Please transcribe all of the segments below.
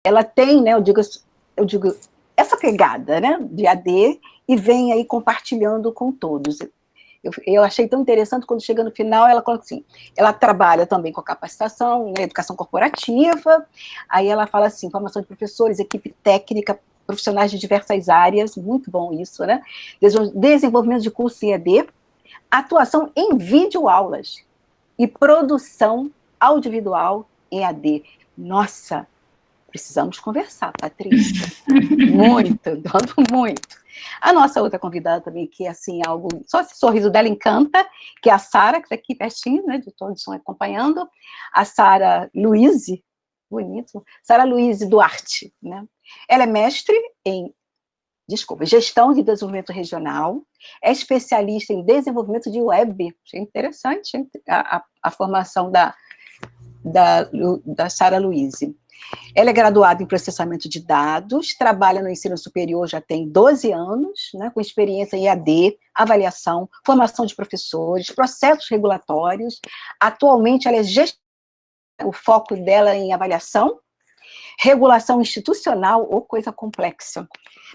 ela tem, né, eu digo essa pegada, né, de AD, e vem aí compartilhando com todos. Eu achei tão interessante quando chega no final, ela coloca assim, ela trabalha também com a capacitação, né, educação corporativa, aí ela fala assim, formação de professores, equipe técnica, profissionais de diversas áreas, muito bom isso, né, desenvolvimento de curso em EAD, atuação em videoaulas e produção audiovisual em EAD. Nossa, precisamos conversar, Patrícia. Muito, muito. A nossa outra convidada também, que é assim, algo, só esse sorriso dela encanta, que é a Sara, que está aqui pertinho, né, de todos estão acompanhando, a Sara Luize, bonito, Sara Luize Duarte, né, ela é mestre em, gestão de desenvolvimento regional, é especialista em desenvolvimento de web, achei interessante a formação da Sara Luize. Ela é graduada em processamento de dados, trabalha no ensino superior já tem 12 anos, né, com experiência em EAD, avaliação, formação de professores, processos regulatórios. Atualmente, ela é o foco dela é em avaliação, regulação institucional, ou coisa complexa,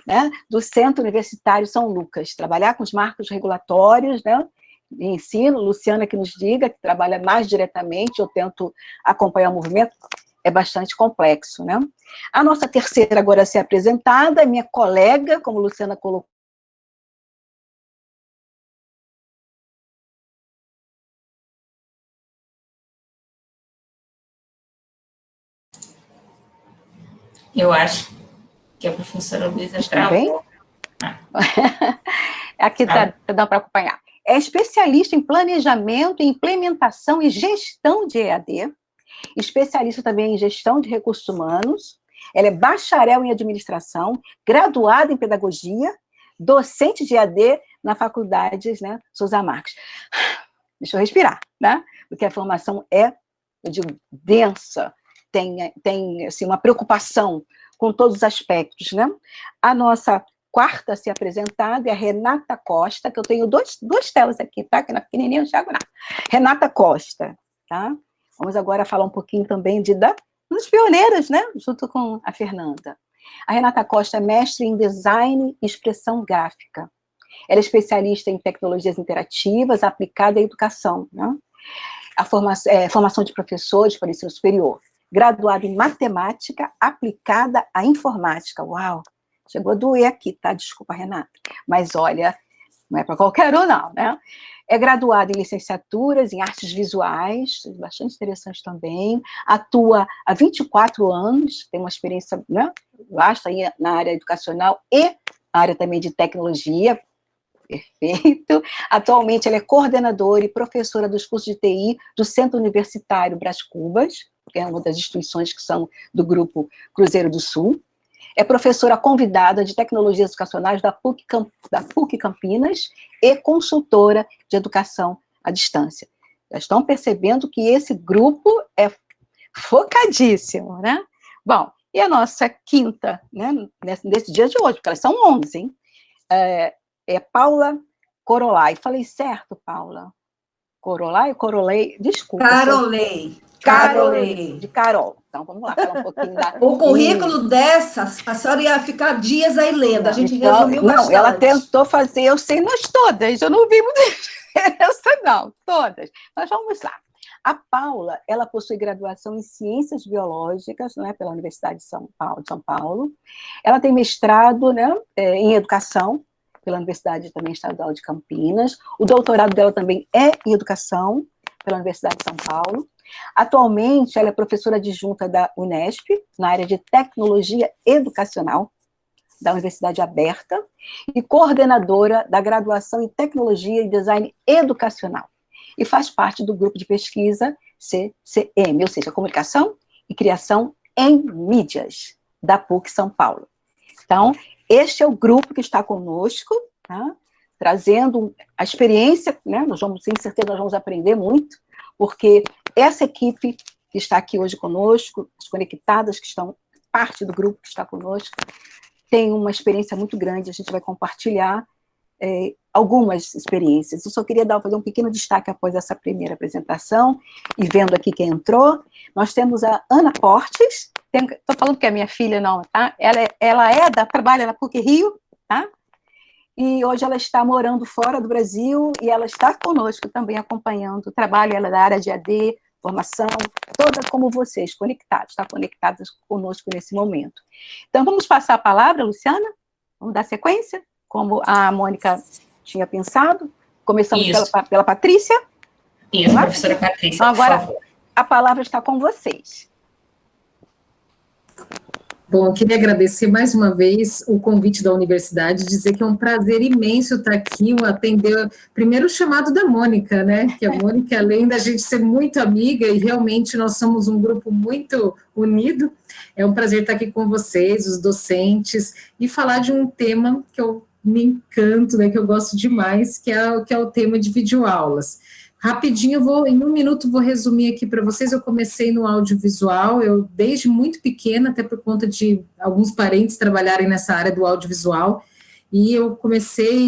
né, do Centro Universitário São Lucas. Trabalhar com os marcos regulatórios, né, de ensino, Luciana que nos diga, que trabalha mais diretamente, eu tento acompanhar o movimento, é bastante complexo, né? A nossa terceira agora a ser apresentada é minha colega, como a Luciana colocou. Eu acho que a professora Luísa travou. Aqui dá para acompanhar. É especialista em planejamento, implementação e gestão de EAD, especialista também em gestão de recursos humanos, ela é bacharel em administração, graduada em pedagogia, docente de EAD na faculdade, né, Souza Marques. Deixa eu respirar, né, porque a formação é, eu digo, densa, tem assim, uma preocupação com todos os aspectos, né. A nossa quarta a ser apresentada é a Renata Costa, que eu tenho duas telas aqui, tá, que na pequenininha eu não enxergo nada. Renata Costa, tá. Vamos agora falar um pouquinho também das pioneiras, né, junto com a Fernanda. A Renata Costa é mestre em design e expressão gráfica. Ela é especialista em tecnologias interativas aplicada à educação, né? A formação de professores para o ensino superior. Graduada em matemática aplicada à informática. Uau! Chegou a doer aqui, tá? Desculpa, Renata. Mas olha, não é para qualquer um, não, né? É graduada em licenciaturas em artes visuais, bastante interessante também, atua há 24 anos, tem uma experiência, né, vasta aí na área educacional e na área também de tecnologia, perfeito. Atualmente ela é coordenadora e professora dos cursos de TI do Centro Universitário Brás Cubas, que é uma das instituições que são do grupo Cruzeiro do Sul. É professora convidada de tecnologias educacionais da PUC Campinas e consultora de educação à distância. Já estão percebendo que esse grupo é focadíssimo, né? Bom, e a nossa quinta, né, nesse dia de hoje, porque elas são 11, hein? É Paula Corolai. Falei certo, Paula? Corolai ou Corolei? Desculpa. Carolei. De Carol. Então, vamos lá, falar um pouquinho da... O currículo dessas, a senhora ia ficar dias aí lendo, a gente resumiu bastante. Não, ela tentou fazer, eu sei nós todas, eu não vi muita diferença, não, todas. Mas vamos lá. A Paula, ela possui graduação em Ciências Biológicas, né, pela Universidade de São Paulo. Ela tem mestrado, né, em Educação, pela Universidade também Estadual de Campinas. O doutorado dela também é em Educação, pela Universidade de São Paulo. Atualmente, ela é professora adjunta da Unesp, na área de Tecnologia Educacional, da Universidade Aberta, e coordenadora da graduação em Tecnologia e Design Educacional. E faz parte do grupo de pesquisa CCM, ou seja, Comunicação e Criação em Mídias, da PUC São Paulo. Então, este é o grupo que está conosco, tá? Trazendo a experiência, né? Sem certeza, nós vamos aprender muito, porque essa equipe que está aqui hoje conosco, as conectadas que estão parte do grupo que está conosco, tem uma experiência muito grande, a gente vai compartilhar algumas experiências. Eu só queria fazer um pequeno destaque após essa primeira apresentação, e vendo aqui quem entrou, nós temos a Ana Portes, Estou falando que é minha filha, não, tá? Trabalha na PUC-Rio, tá? E hoje ela está morando fora do Brasil e ela está conosco também acompanhando o trabalho, ela é da área de AD, formação, toda como vocês, conectados, está conectadas conosco nesse momento. Então, vamos passar a palavra, Luciana? Vamos dar sequência, como a Mônica tinha pensado. Começamos pela Patrícia. Isso, professora Patrícia, então, agora, por favor. A palavra está com vocês. Bom, eu queria agradecer mais uma vez o convite da universidade, dizer que é um prazer imenso estar aqui, atender primeiro o chamado da Mônica, né, que a Mônica, além da gente ser muito amiga, e realmente nós somos um grupo muito unido, é um prazer estar aqui com vocês, os docentes, e falar de um tema que eu me encanto, né, que eu gosto demais, que é o tema de videoaulas. Rapidinho, em um minuto, vou resumir aqui para vocês. Eu comecei no audiovisual, eu desde muito pequena, até por conta de alguns parentes trabalharem nessa área do audiovisual, e eu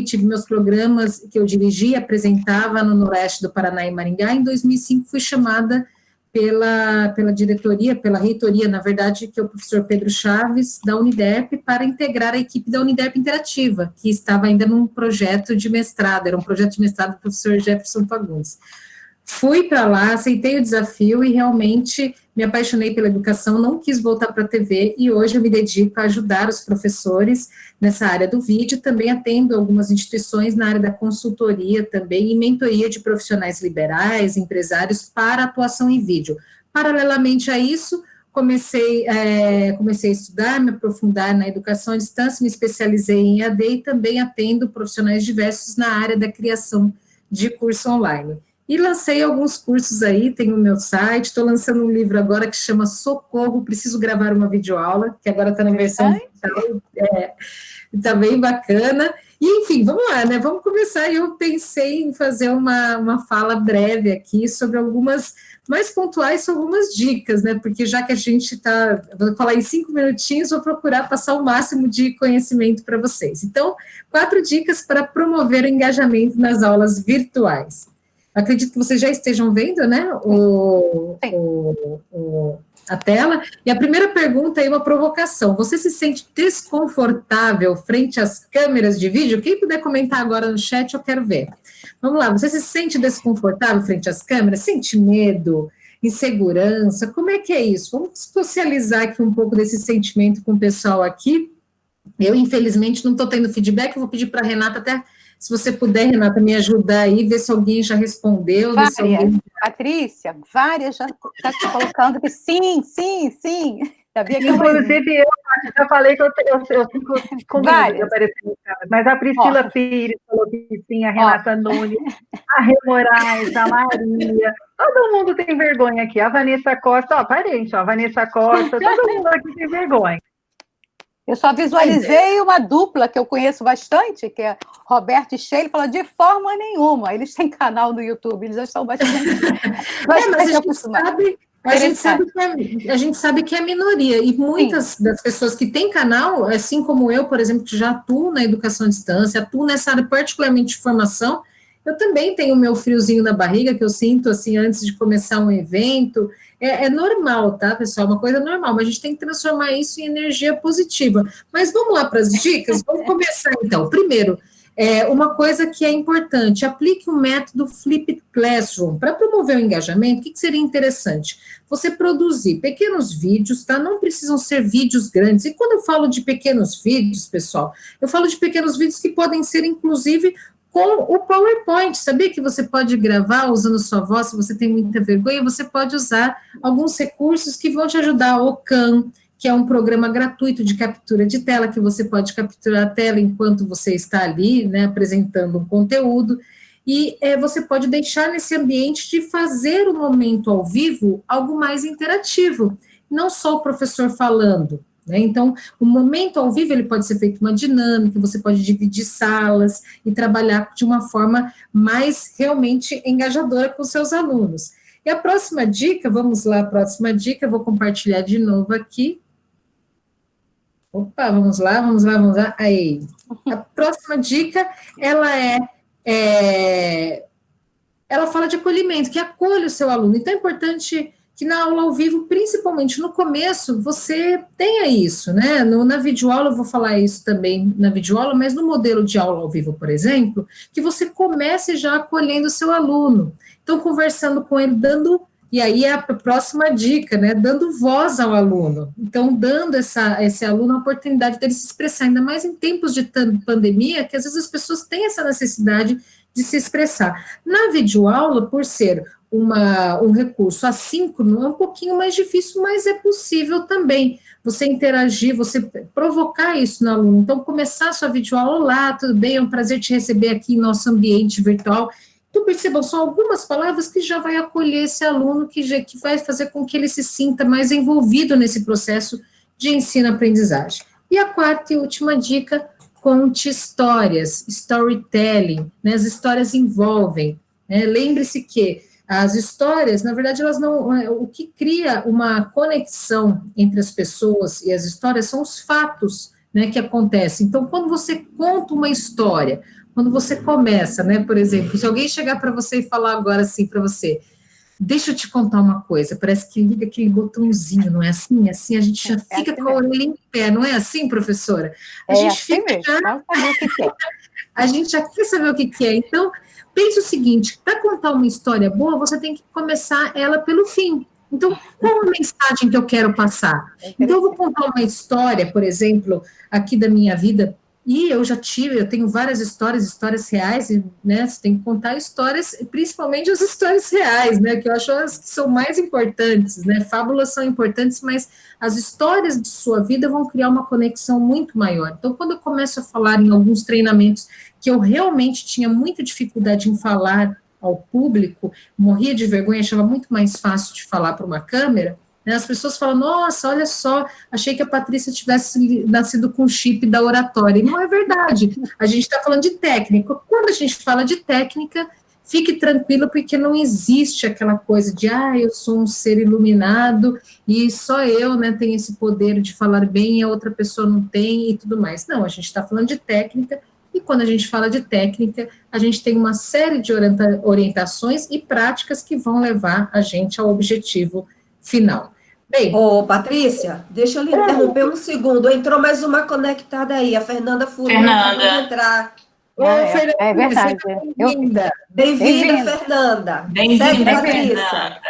tive meus programas que eu dirigia, apresentava no Noroeste do Paraná e Maringá. Em 2005, fui chamada pela diretoria, pela reitoria, na verdade, que é o professor Pedro Chaves, da Uniderp, para integrar a equipe da Uniderp Interativa, que estava ainda num projeto de mestrado, era um projeto de mestrado do professor Jefferson Fagundes. Fui para lá, aceitei o desafio e realmente me apaixonei pela educação, não quis voltar para a TV e hoje eu me dedico a ajudar os professores nessa área do vídeo, também atendo algumas instituições na área da consultoria também e mentoria de profissionais liberais, empresários para atuação em vídeo. Paralelamente a isso, comecei a estudar, me aprofundar na educação à distância, me especializei em EAD e também atendo profissionais diversos na área da criação de curso online. E lancei alguns cursos aí, tenho o meu site, estou lançando um livro agora que chama Socorro, Preciso Gravar uma Videoaula, que agora está na versão digital, está bem bacana. E, enfim, vamos lá, né? Vamos começar. Eu pensei em fazer uma fala breve aqui sobre algumas, mais pontuais, sobre algumas dicas, né? Porque já que a gente vou falar em 5 minutinhos, vou procurar passar o máximo de conhecimento para vocês. Então, 4 dicas para promover o engajamento nas aulas virtuais. Acredito que vocês já estejam vendo, né, a tela. E a primeira pergunta é uma provocação. Você se sente desconfortável frente às câmeras de vídeo? Quem puder comentar agora no chat, eu quero ver. Vamos lá, você se sente desconfortável frente às câmeras? Sente medo, insegurança? Como é que é isso? Vamos socializar aqui um pouco desse sentimento com o pessoal aqui. Eu, infelizmente, não estou tendo feedback, eu vou pedir para a Renata até... Se você puder, Renata, me ajudar aí, ver se alguém já respondeu. Patrícia, várias já te colocando que sim. Sabia que inclusive, eu já falei que eu fico com medo de aparecer no caso. Mas a Priscila Pires falou que sim, a Renata Nunes, a Rê Moraes, a Maria, todo mundo tem vergonha aqui. A Vanessa Costa, parente, a Vanessa Costa, todo mundo aqui tem vergonha. Eu só visualizei uma dupla que eu conheço bastante, que é Roberto e Sheila, falou de forma nenhuma. Eles têm canal no YouTube, eles já estão bastante acostumados. A gente sabe que é minoria, e muitas das pessoas que têm canal, assim como eu, por exemplo, que já atuo na educação à distância, atuo nessa área particularmente de formação, eu também tenho o meu friozinho na barriga, que eu sinto, assim, antes de começar um evento. É normal, tá, pessoal? Uma coisa normal, mas a gente tem que transformar isso em energia positiva. Mas vamos lá para as dicas? Vamos começar, então. Primeiro, uma coisa que é importante, aplique o método Flipped Classroom. Para promover o engajamento, o que seria interessante? Você produzir pequenos vídeos, tá? Não precisam ser vídeos grandes. E quando eu falo de pequenos vídeos, pessoal, eu falo de pequenos vídeos que podem ser, inclusive, com o PowerPoint. Sabia que você pode gravar usando sua voz, se você tem muita vergonha, você pode usar alguns recursos que vão te ajudar, o Khan, que é um programa gratuito de captura de tela, que você pode capturar a tela enquanto você está ali, né, apresentando um conteúdo, e você pode deixar nesse ambiente de fazer o momento ao vivo algo mais interativo, não só o professor falando, né? Então, o momento ao vivo, ele pode ser feito uma dinâmica, você pode dividir salas e trabalhar de uma forma mais realmente engajadora com os seus alunos. E a próxima dica, vamos lá, a próxima dica, eu vou compartilhar de novo aqui. Opa, vamos lá. Aí. A próxima dica, ela fala de acolhimento, que acolhe o seu aluno. Então, é importante que na aula ao vivo, principalmente no começo, você tenha isso, né? Na videoaula, eu vou falar isso também na videoaula, mas no modelo de aula ao vivo, por exemplo, que você comece já acolhendo o seu aluno. Então, conversando com ele, e aí é a próxima dica, né? Dando voz ao aluno. Então, dando esse aluno a oportunidade dele se expressar, ainda mais em tempos de pandemia, que às vezes as pessoas têm essa necessidade de se expressar. Na videoaula, por ser um recurso assíncrono, é um pouquinho mais difícil, mas é possível também você interagir, você provocar isso no aluno. Então, começar a sua videoaula, olá, tudo bem, é um prazer te receber aqui em nosso ambiente virtual. Então, percebam, são algumas palavras que já vai acolher esse aluno, que vai fazer com que ele se sinta mais envolvido nesse processo de ensino-aprendizagem. E a quarta e última dica, conte histórias, storytelling, né? As histórias envolvem, né? Lembre-se que as histórias, na verdade, elas não, o que cria uma conexão entre as pessoas e as histórias são os fatos, né, que acontecem. Então, quando você conta uma história, quando você começa, né, por exemplo, se alguém chegar para você e falar agora assim para você, deixa eu te contar uma coisa, parece que liga aquele botãozinho, não é assim? Assim a gente já fica com a orelha em pé, não é assim, professora? A gente assim fica mesmo, a gente já quer saber o que é. Então, pense o seguinte, para contar uma história boa, você tem que começar ela pelo fim. Então, qual a mensagem que eu quero passar? Então, eu vou contar uma história, por exemplo, aqui da minha vida, e eu tenho várias histórias reais, né, você tem que contar histórias, principalmente as histórias reais, né, que eu acho as que são mais importantes, né, fábulas são importantes, mas as histórias de sua vida vão criar uma conexão muito maior. Então, quando eu começo a falar em alguns treinamentos que eu realmente tinha muita dificuldade em falar ao público, morria de vergonha, achava muito mais fácil de falar para uma câmera, né, as pessoas falam, nossa, olha só, achei que a Patrícia tivesse nascido com o chip da oratória, e não é verdade, a gente está falando de técnica, quando a gente fala de técnica, fique tranquilo, porque não existe aquela coisa de, eu sou um ser iluminado, e só eu, né, tenho esse poder de falar bem, e a outra pessoa não tem, e tudo mais, não, a gente está falando de técnica, e quando a gente fala de técnica, a gente tem uma série de orientações e práticas que vão levar a gente ao objetivo final. Bem, Patrícia, deixa eu lhe interromper um segundo. Entrou mais uma conectada aí, a Fernanda Furlan acabou de entrar. Fernanda, é verdade. Bem-vinda, Fernanda. Segue, Patrícia.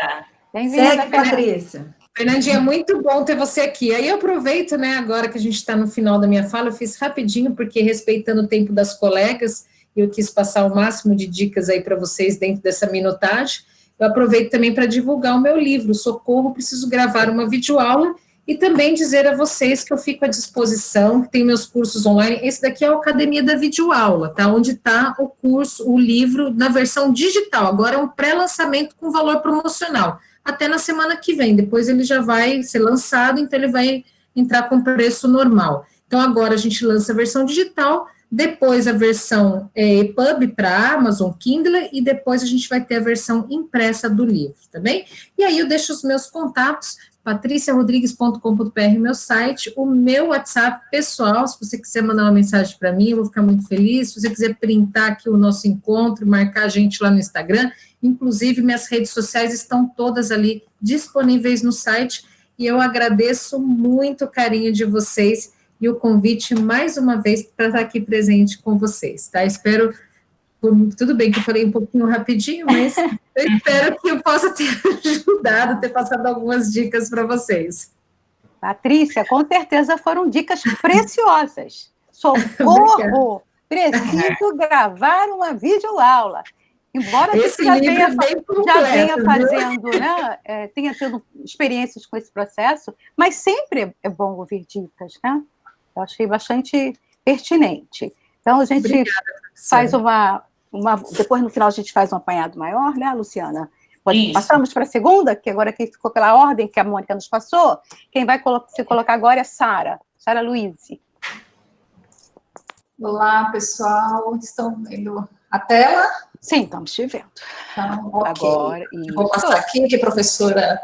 Segue, Patrícia. Fernandinha, muito bom ter você aqui. Aí eu aproveito, né, agora que a gente está no final da minha fala, eu fiz rapidinho, porque respeitando o tempo das colegas, eu quis passar o máximo de dicas aí para vocês dentro dessa minutagem. Eu aproveito também para divulgar o meu livro, Socorro, Preciso Gravar uma Videoaula, e também dizer a vocês que eu fico à disposição, que tem meus cursos online. Esse daqui é a Academia da Videoaula, tá? Onde está o curso, o livro, na versão digital. Agora é um pré-lançamento com valor promocional. Até na semana que vem, depois ele já vai ser lançado, então ele vai entrar com preço normal. Então agora a gente lança a versão digital, depois a versão EPUB para Amazon, Kindle, e depois a gente vai ter a versão impressa do livro, tá bem? E aí eu deixo os meus contatos, patriciarodrigues.com.br, meu site, o meu WhatsApp pessoal, se você quiser mandar uma mensagem para mim, eu vou ficar muito feliz, se você quiser printar aqui o nosso encontro, marcar a gente lá no Instagram, inclusive minhas redes sociais estão todas ali disponíveis no site, e eu agradeço muito o carinho de vocês, e o convite, mais uma vez, para estar aqui presente com vocês, tá? Espero, tudo bem que eu falei um pouquinho rapidinho, mas eu espero que eu possa ter ajudado, ter passado algumas dicas para vocês. Patrícia, com certeza foram dicas preciosas. Socorro! Preciso gravar uma videoaula. Embora você já venha fazendo, né? Tenha tido experiências com esse processo, mas sempre é bom ouvir dicas, né? Eu achei bastante pertinente. Então, a gente faz depois, no final, a gente faz um apanhado maior, né, Luciana? Passamos para a segunda, que agora aqui ficou pela ordem que a Mônica nos passou. Quem vai se colocar agora é Sara Luiz. Olá, pessoal. Estão vendo a tela? Sim, estamos te vendo. Então, ok. Agora, vou passar aqui, que a professora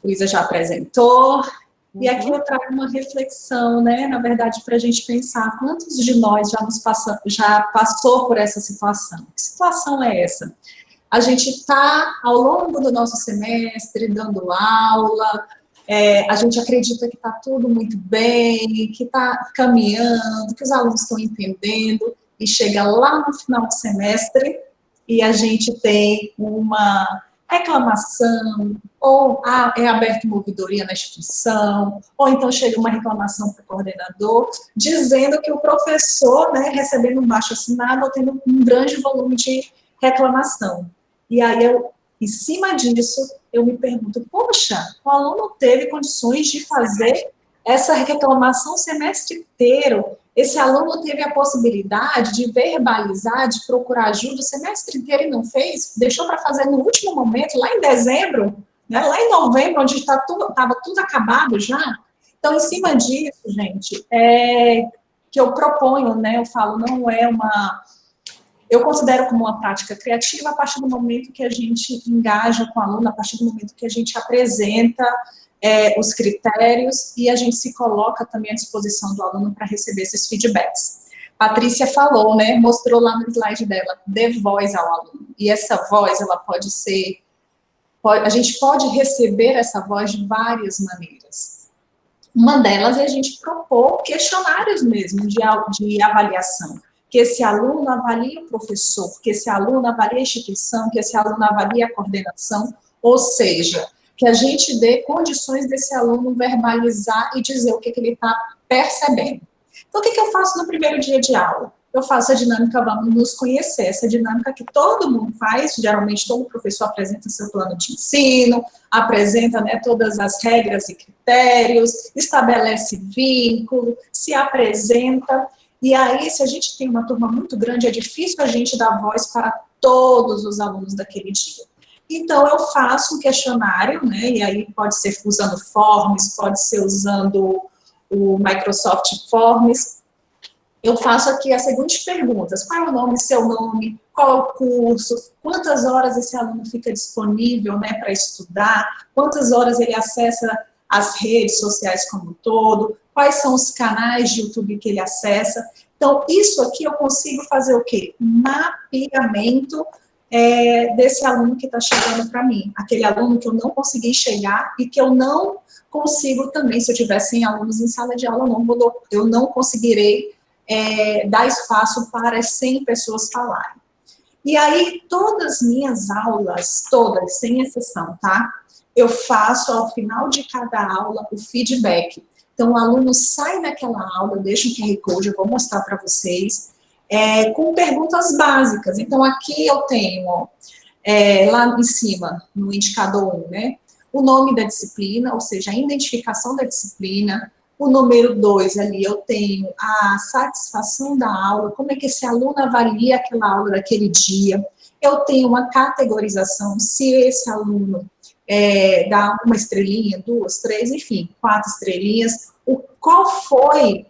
Luísa já apresentou. E aqui eu trago uma reflexão, né, na verdade, para a gente pensar quantos de nós já passou por essa situação. Que situação é essa? A gente está, ao longo do nosso semestre, dando aula, a gente acredita que está tudo muito bem, que está caminhando, que os alunos estão entendendo, e chega lá no final do semestre e a gente tem uma reclamação, ou é aberta uma ouvidoria na instituição, ou então chega uma reclamação para o coordenador, dizendo que o professor, né, recebendo um baixo assinado ou tendo um grande volume de reclamação. E aí, em cima disso, eu me pergunto, poxa, o aluno teve condições de fazer essa reclamação o semestre inteiro, esse aluno teve a possibilidade de verbalizar, de procurar ajuda o semestre inteiro e não fez, deixou para fazer no último momento, lá em dezembro, né, lá em novembro, onde estava tudo acabado já. Então, em cima disso, gente, que eu proponho, né, eu falo, não é uma... Eu considero como uma prática criativa a partir do momento que a gente engaja com o aluno, a partir do momento que a gente apresenta os critérios e a gente se coloca também à disposição do aluno para receber esses feedbacks. Patrícia falou, né, mostrou lá no slide dela, dê voz ao aluno. E essa voz, ela pode ser... a gente pode receber essa voz de várias maneiras. Uma delas é a gente propor questionários mesmo de avaliação. Que esse aluno avalie o professor, que esse aluno avalie a instituição, que esse aluno avalie a coordenação, ou seja, que a gente dê condições desse aluno verbalizar e dizer o que ele está percebendo. Então, o que eu faço no primeiro dia de aula? Eu faço a dinâmica Vamos Nos Conhecer, essa dinâmica que todo mundo faz, geralmente todo professor apresenta seu plano de ensino, apresenta, né, todas as regras e critérios, estabelece vínculo, se apresenta. E aí, se a gente tem uma turma muito grande, é difícil a gente dar voz para todos os alunos daquele dia. Então, eu faço um questionário, né, e aí pode ser usando Forms, pode ser usando o Microsoft Forms. Eu faço aqui as seguintes perguntas: qual é o nome, seu nome, qual é o curso, quantas horas esse aluno fica disponível, né, para estudar, quantas horas ele acessa as redes sociais como um todo, quais são os canais de YouTube que ele acessa. Então, isso aqui eu consigo fazer o quê? Mapeamento desse aluno que está chegando para mim. Aquele aluno que eu não consegui chegar e que eu não consigo também, se eu tiver 100 alunos em sala de aula, eu não conseguirei dar espaço para as 100 pessoas falarem. E aí, todas as minhas aulas, todas, sem exceção, tá? Eu faço, ao final de cada aula, o feedback. Então, o aluno sai daquela aula, deixa um QR Code, eu vou mostrar para vocês, com perguntas básicas. Então, aqui eu tenho, lá em cima, no indicador 1, né, o nome da disciplina, ou seja, a identificação da disciplina. O número 2, ali, eu tenho a satisfação da aula, como é que esse aluno avalia aquela aula daquele dia. Eu tenho uma categorização, se esse aluno dá 1 estrelinha, 2, 3, enfim, 4 estrelinhas. Qual foi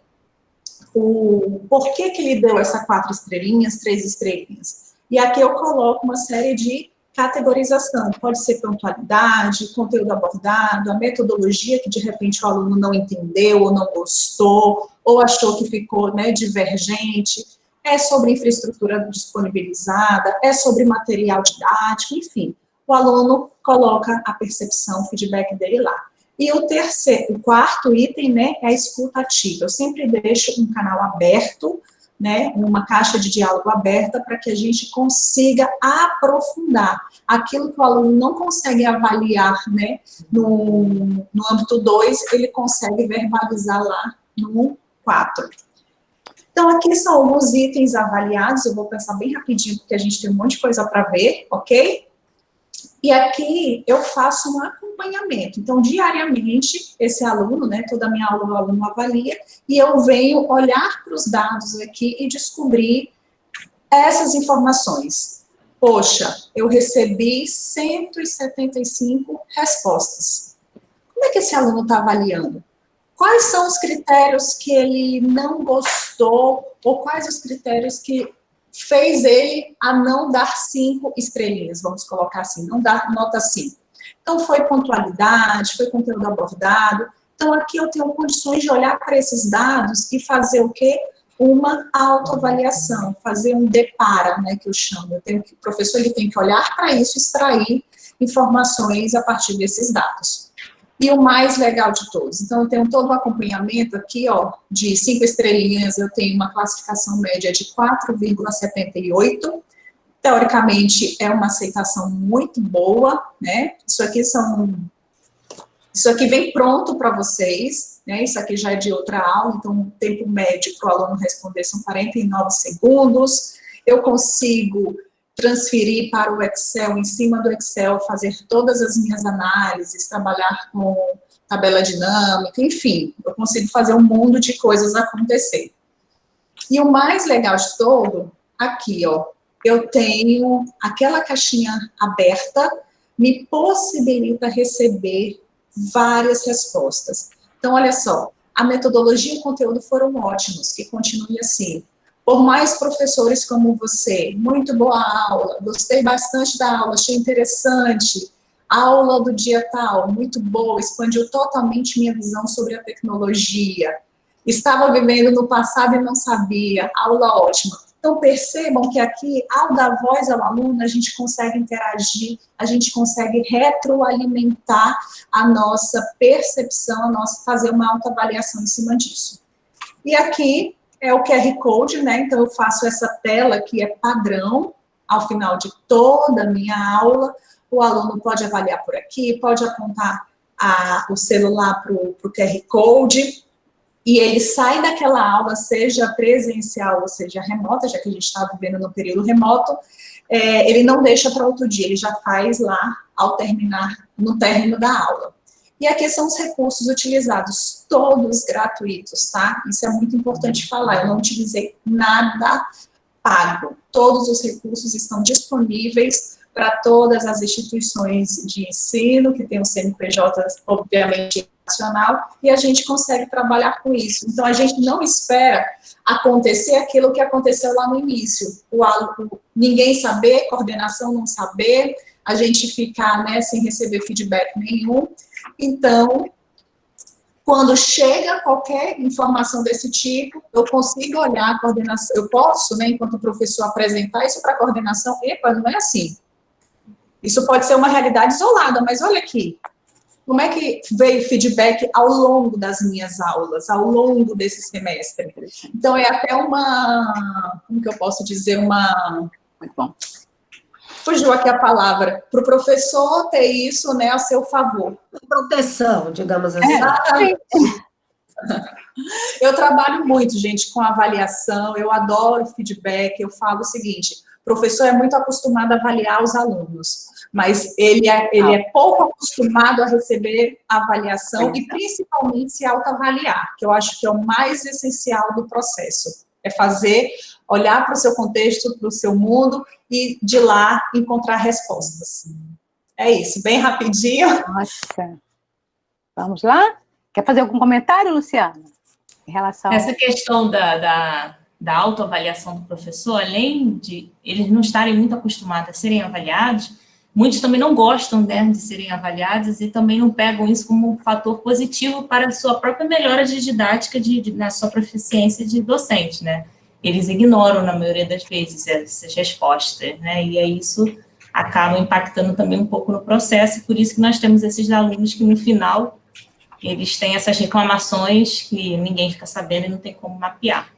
por que ele deu essa 4 estrelinhas, 3 estrelinhas? E aqui eu coloco uma série de categorização. Pode ser pontualidade, conteúdo abordado, a metodologia que de repente o aluno não entendeu, ou não gostou, ou achou que ficou, né, divergente. É sobre infraestrutura disponibilizada, é sobre material didático, enfim. O aluno coloca a percepção, o feedback dele lá. E o quarto item, né, é a escuta ativa. Eu sempre deixo um canal aberto, né, uma caixa de diálogo aberta para que a gente consiga aprofundar aquilo que o aluno não consegue avaliar, né, no âmbito 2, ele consegue verbalizar lá no 4. Então, aqui são alguns itens avaliados, eu vou pensar bem rapidinho, porque a gente tem um monte de coisa para ver, ok? E aqui eu faço um acompanhamento. Então, diariamente, esse aluno, né, toda a minha aula o aluno avalia, e eu venho olhar para os dados aqui e descobrir essas informações. Poxa, eu recebi 175 respostas. Como é que esse aluno está avaliando? Quais são os critérios que ele não gostou, ou quais os critérios que fez ele a não dar 5 estrelinhas, vamos colocar assim, não dar nota 5. Então, foi pontualidade, foi conteúdo abordado. Então, aqui eu tenho condições de olhar para esses dados e fazer o quê? uma autoavaliação, fazer um depara, né, que eu chamo. O professor ele tem que olhar para isso, extrair informações a partir desses dados. E o mais legal de todos, então eu tenho todo o acompanhamento aqui, ó, de 5 estrelinhas, eu tenho uma classificação média de 4,78, teoricamente é uma aceitação muito boa, né, isso aqui vem pronto para vocês, né, isso aqui já é de outra aula, então o tempo médio para o aluno responder são 49 segundos, eu consigo transferir para o Excel, em cima do Excel, fazer todas as minhas análises, trabalhar com tabela dinâmica, enfim, eu consigo fazer um mundo de coisas acontecer. E o mais legal de todo, aqui, ó, eu tenho aquela caixinha aberta, me possibilita receber várias respostas. Então, olha só, a metodologia e o conteúdo foram ótimos, que continue assim. Por mais professores como você, muito boa aula, gostei bastante da aula, achei interessante, a aula do dia tal, muito boa, expandiu totalmente minha visão sobre a tecnologia, estava vivendo no passado e não sabia, aula ótima. Então, percebam que aqui, ao dar voz ao aluno, a gente consegue interagir, a gente consegue retroalimentar a nossa percepção, fazer uma autoavaliação em cima disso. E aqui é o QR Code, né? Então, eu faço essa tela que é padrão ao final de toda a minha aula. O aluno pode avaliar por aqui, pode apontar o celular para o QR Code, e ele sai daquela aula, seja presencial ou seja remota, já que a gente está vivendo no período remoto, ele não deixa para outro dia, ele já faz lá no término da aula. E aqui são os recursos utilizados, todos gratuitos, tá? Isso é muito importante falar, eu não utilizei nada pago. Todos os recursos estão disponíveis para todas as instituições de ensino, que tem o CNPJ, obviamente, nacional, e a gente consegue trabalhar com isso. Então, a gente não espera acontecer aquilo que aconteceu lá no início. Ninguém saber, coordenação não saber, a gente ficar, né, sem receber feedback nenhum. Então, quando chega qualquer informação desse tipo, eu consigo olhar a coordenação, eu posso, né, enquanto professor, apresentar isso para a coordenação, epa, não é assim. Isso pode ser uma realidade isolada, mas olha aqui, como é que veio feedback ao longo das minhas aulas, ao longo desse semestre. Então, é até como que eu posso dizer, muito bom. Fugiu aqui a palavra, para o professor ter isso, né, a seu favor. Proteção, digamos assim. Exatamente. Eu trabalho muito, gente, com avaliação, eu adoro feedback, eu falo o seguinte, o professor é muito acostumado a avaliar os alunos, mas ele é pouco acostumado a receber avaliação e principalmente se autoavaliar, que eu acho que é o mais essencial do processo, é olhar para o seu contexto, para o seu mundo e de lá encontrar respostas. É isso, bem rapidinho. Nossa. Vamos lá? Quer fazer algum comentário, Luciana? Em relação essa questão da autoavaliação do professor, além de eles não estarem muito acostumados a serem avaliados, muitos também não gostam, né, de serem avaliados e também não pegam isso como um fator positivo para a sua própria melhora de didática, na sua proficiência de docente, né? Eles ignoram, na maioria das vezes, essas respostas, né? E aí isso acaba impactando também um pouco no processo, por isso que nós temos esses alunos que, no final, eles têm essas reclamações que ninguém fica sabendo e não tem como mapear.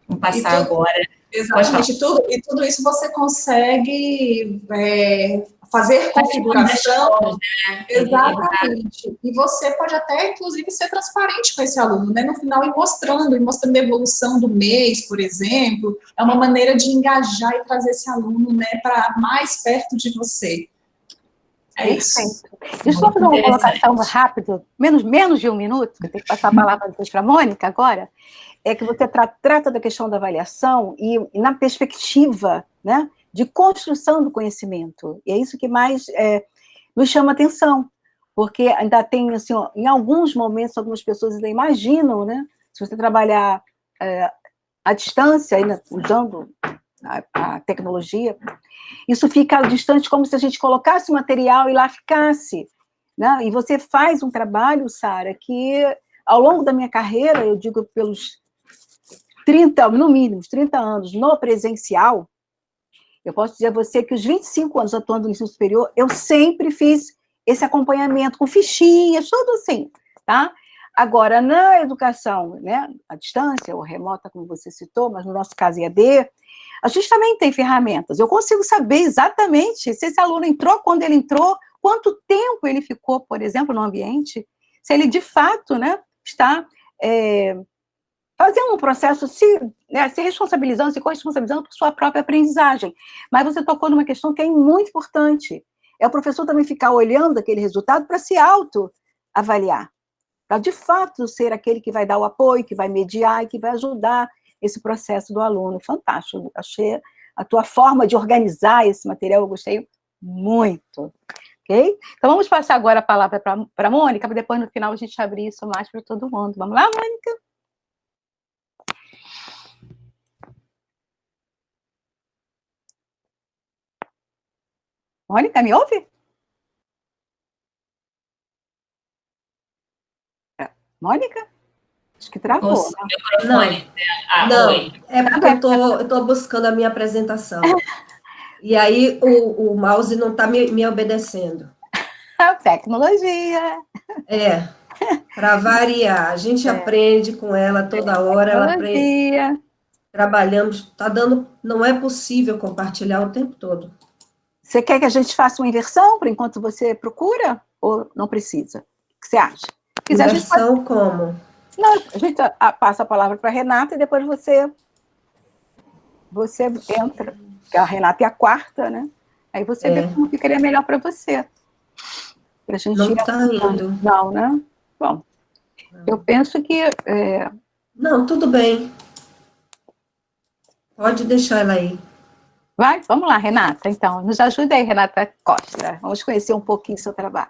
Vamos passar agora. Exatamente, tudo isso você consegue fazer configuração. Né? Exatamente. E você pode até, inclusive, ser transparente com esse aluno, né? No final, ir mostrando a evolução do mês, por exemplo. É uma maneira de engajar e trazer esse aluno, né, para mais perto de você. É isso. Deixa eu só fazer uma colocação rápida, menos de um minuto, que eu tenho que passar a palavra depois para a Mônica agora, é que você trata da questão da avaliação e na perspectiva, né, de construção do conhecimento. E é isso que mais nos chama atenção, porque ainda tem, assim, ó, em alguns momentos, algumas pessoas ainda imaginam, né, se você trabalhar à distância, ainda usando a tecnologia, isso fica distante como se a gente colocasse o material e lá ficasse, né? E você faz um trabalho, Sara, que ao longo da minha carreira, eu digo pelos 30, no mínimo, 30 anos no presencial, eu posso dizer a você que os 25 anos atuando no ensino superior, eu sempre fiz esse acompanhamento com fichinhas, tudo assim, tá? Agora, na educação, né, à distância, ou remota, como você citou, mas no nosso caso EAD, a gente também tem ferramentas. Eu consigo saber exatamente se esse aluno entrou, quando ele entrou, quanto tempo ele ficou, por exemplo, no ambiente, se ele, de fato, né, está fazendo um processo, se responsabilizando, se corresponsabilizando por sua própria aprendizagem. Mas você tocou numa questão que é muito importante. É o professor também ficar olhando aquele resultado para se autoavaliar, para, de fato, ser aquele que vai dar o apoio, que vai mediar e que vai ajudar esse processo do aluno. Fantástico. Achei a tua forma de organizar esse material, eu gostei muito. Ok? Então, vamos passar agora a palavra para a Mônica, para depois, no final, a gente abrir isso mais para todo mundo. Vamos lá, Mônica? Mônica, me ouve? Mônica? Acho que travou. O microfone. Não, Oi. é porque eu estou buscando a minha apresentação. E aí o mouse não está me obedecendo. Tecnologia. Para variar. A gente aprende com ela toda hora, ela aprende. Trabalhamos, está dando. Não é possível compartilhar o tempo todo. Você quer que a gente faça uma inversão por enquanto você procura? Ou não precisa? O que você acha? Inversão como? Não, a gente passa a palavra para a Renata e depois você entra. Porque a Renata é a quarta, né? Aí você vê como ficaria melhor para você. Pra gente não está indo. Não, né? Bom, eu penso que... Não, tudo bem. Pode deixar ela aí. Vai, vamos lá, Renata. Então, nos ajuda aí, Renata Costa. Vamos conhecer um pouquinho o seu trabalho.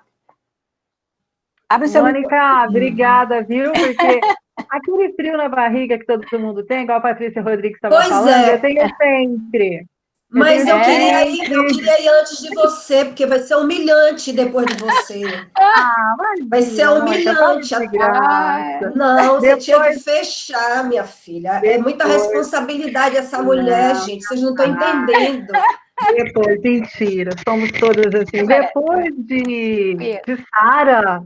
Abre o seu Mônica, obrigada, viu? Porque aquele frio na barriga que todo mundo tem, igual a Patrícia Rodrigues estava falando, eu tenho sempre. Mas eu queria ir antes de você, porque vai ser humilhante depois de você. Vai ser humilhante. Não, você tinha que fechar, minha filha. É muita responsabilidade essa mulher, gente. Vocês não estão entendendo. Depois, mentira, somos todas assim. Depois de Sara,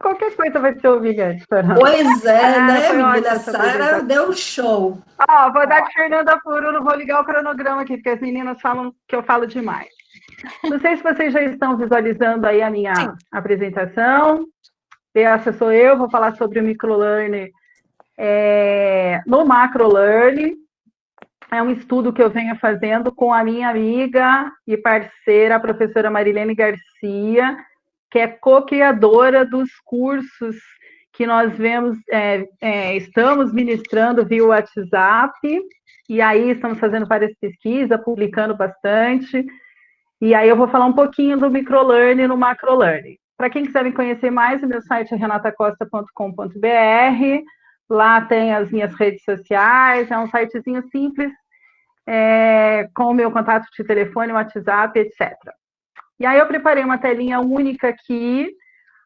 qualquer coisa vai ser humilhante, Fernanda. Pois é, né, menina? Sara deu um show. Vou dar de Fernanda Furo, não vou ligar o cronograma aqui, porque as meninas falam que eu falo demais. Não sei se vocês já estão visualizando aí a minha apresentação. Essa sou eu, vou falar sobre o microlearning no macrolearning. É um estudo que eu venho fazendo com a minha amiga e parceira, a professora Marilene Garcia, que é co-criadora dos cursos que nós estamos ministrando via WhatsApp, e aí estamos fazendo várias pesquisas, publicando bastante, e aí eu vou falar um pouquinho do microlearning no macrolearning. Para quem quiser me conhecer mais, o meu site é renatacosta.com.br, lá tem as minhas redes sociais, é um sitezinho simples, com o meu contato de telefone, WhatsApp, etc. E aí eu preparei uma telinha única aqui,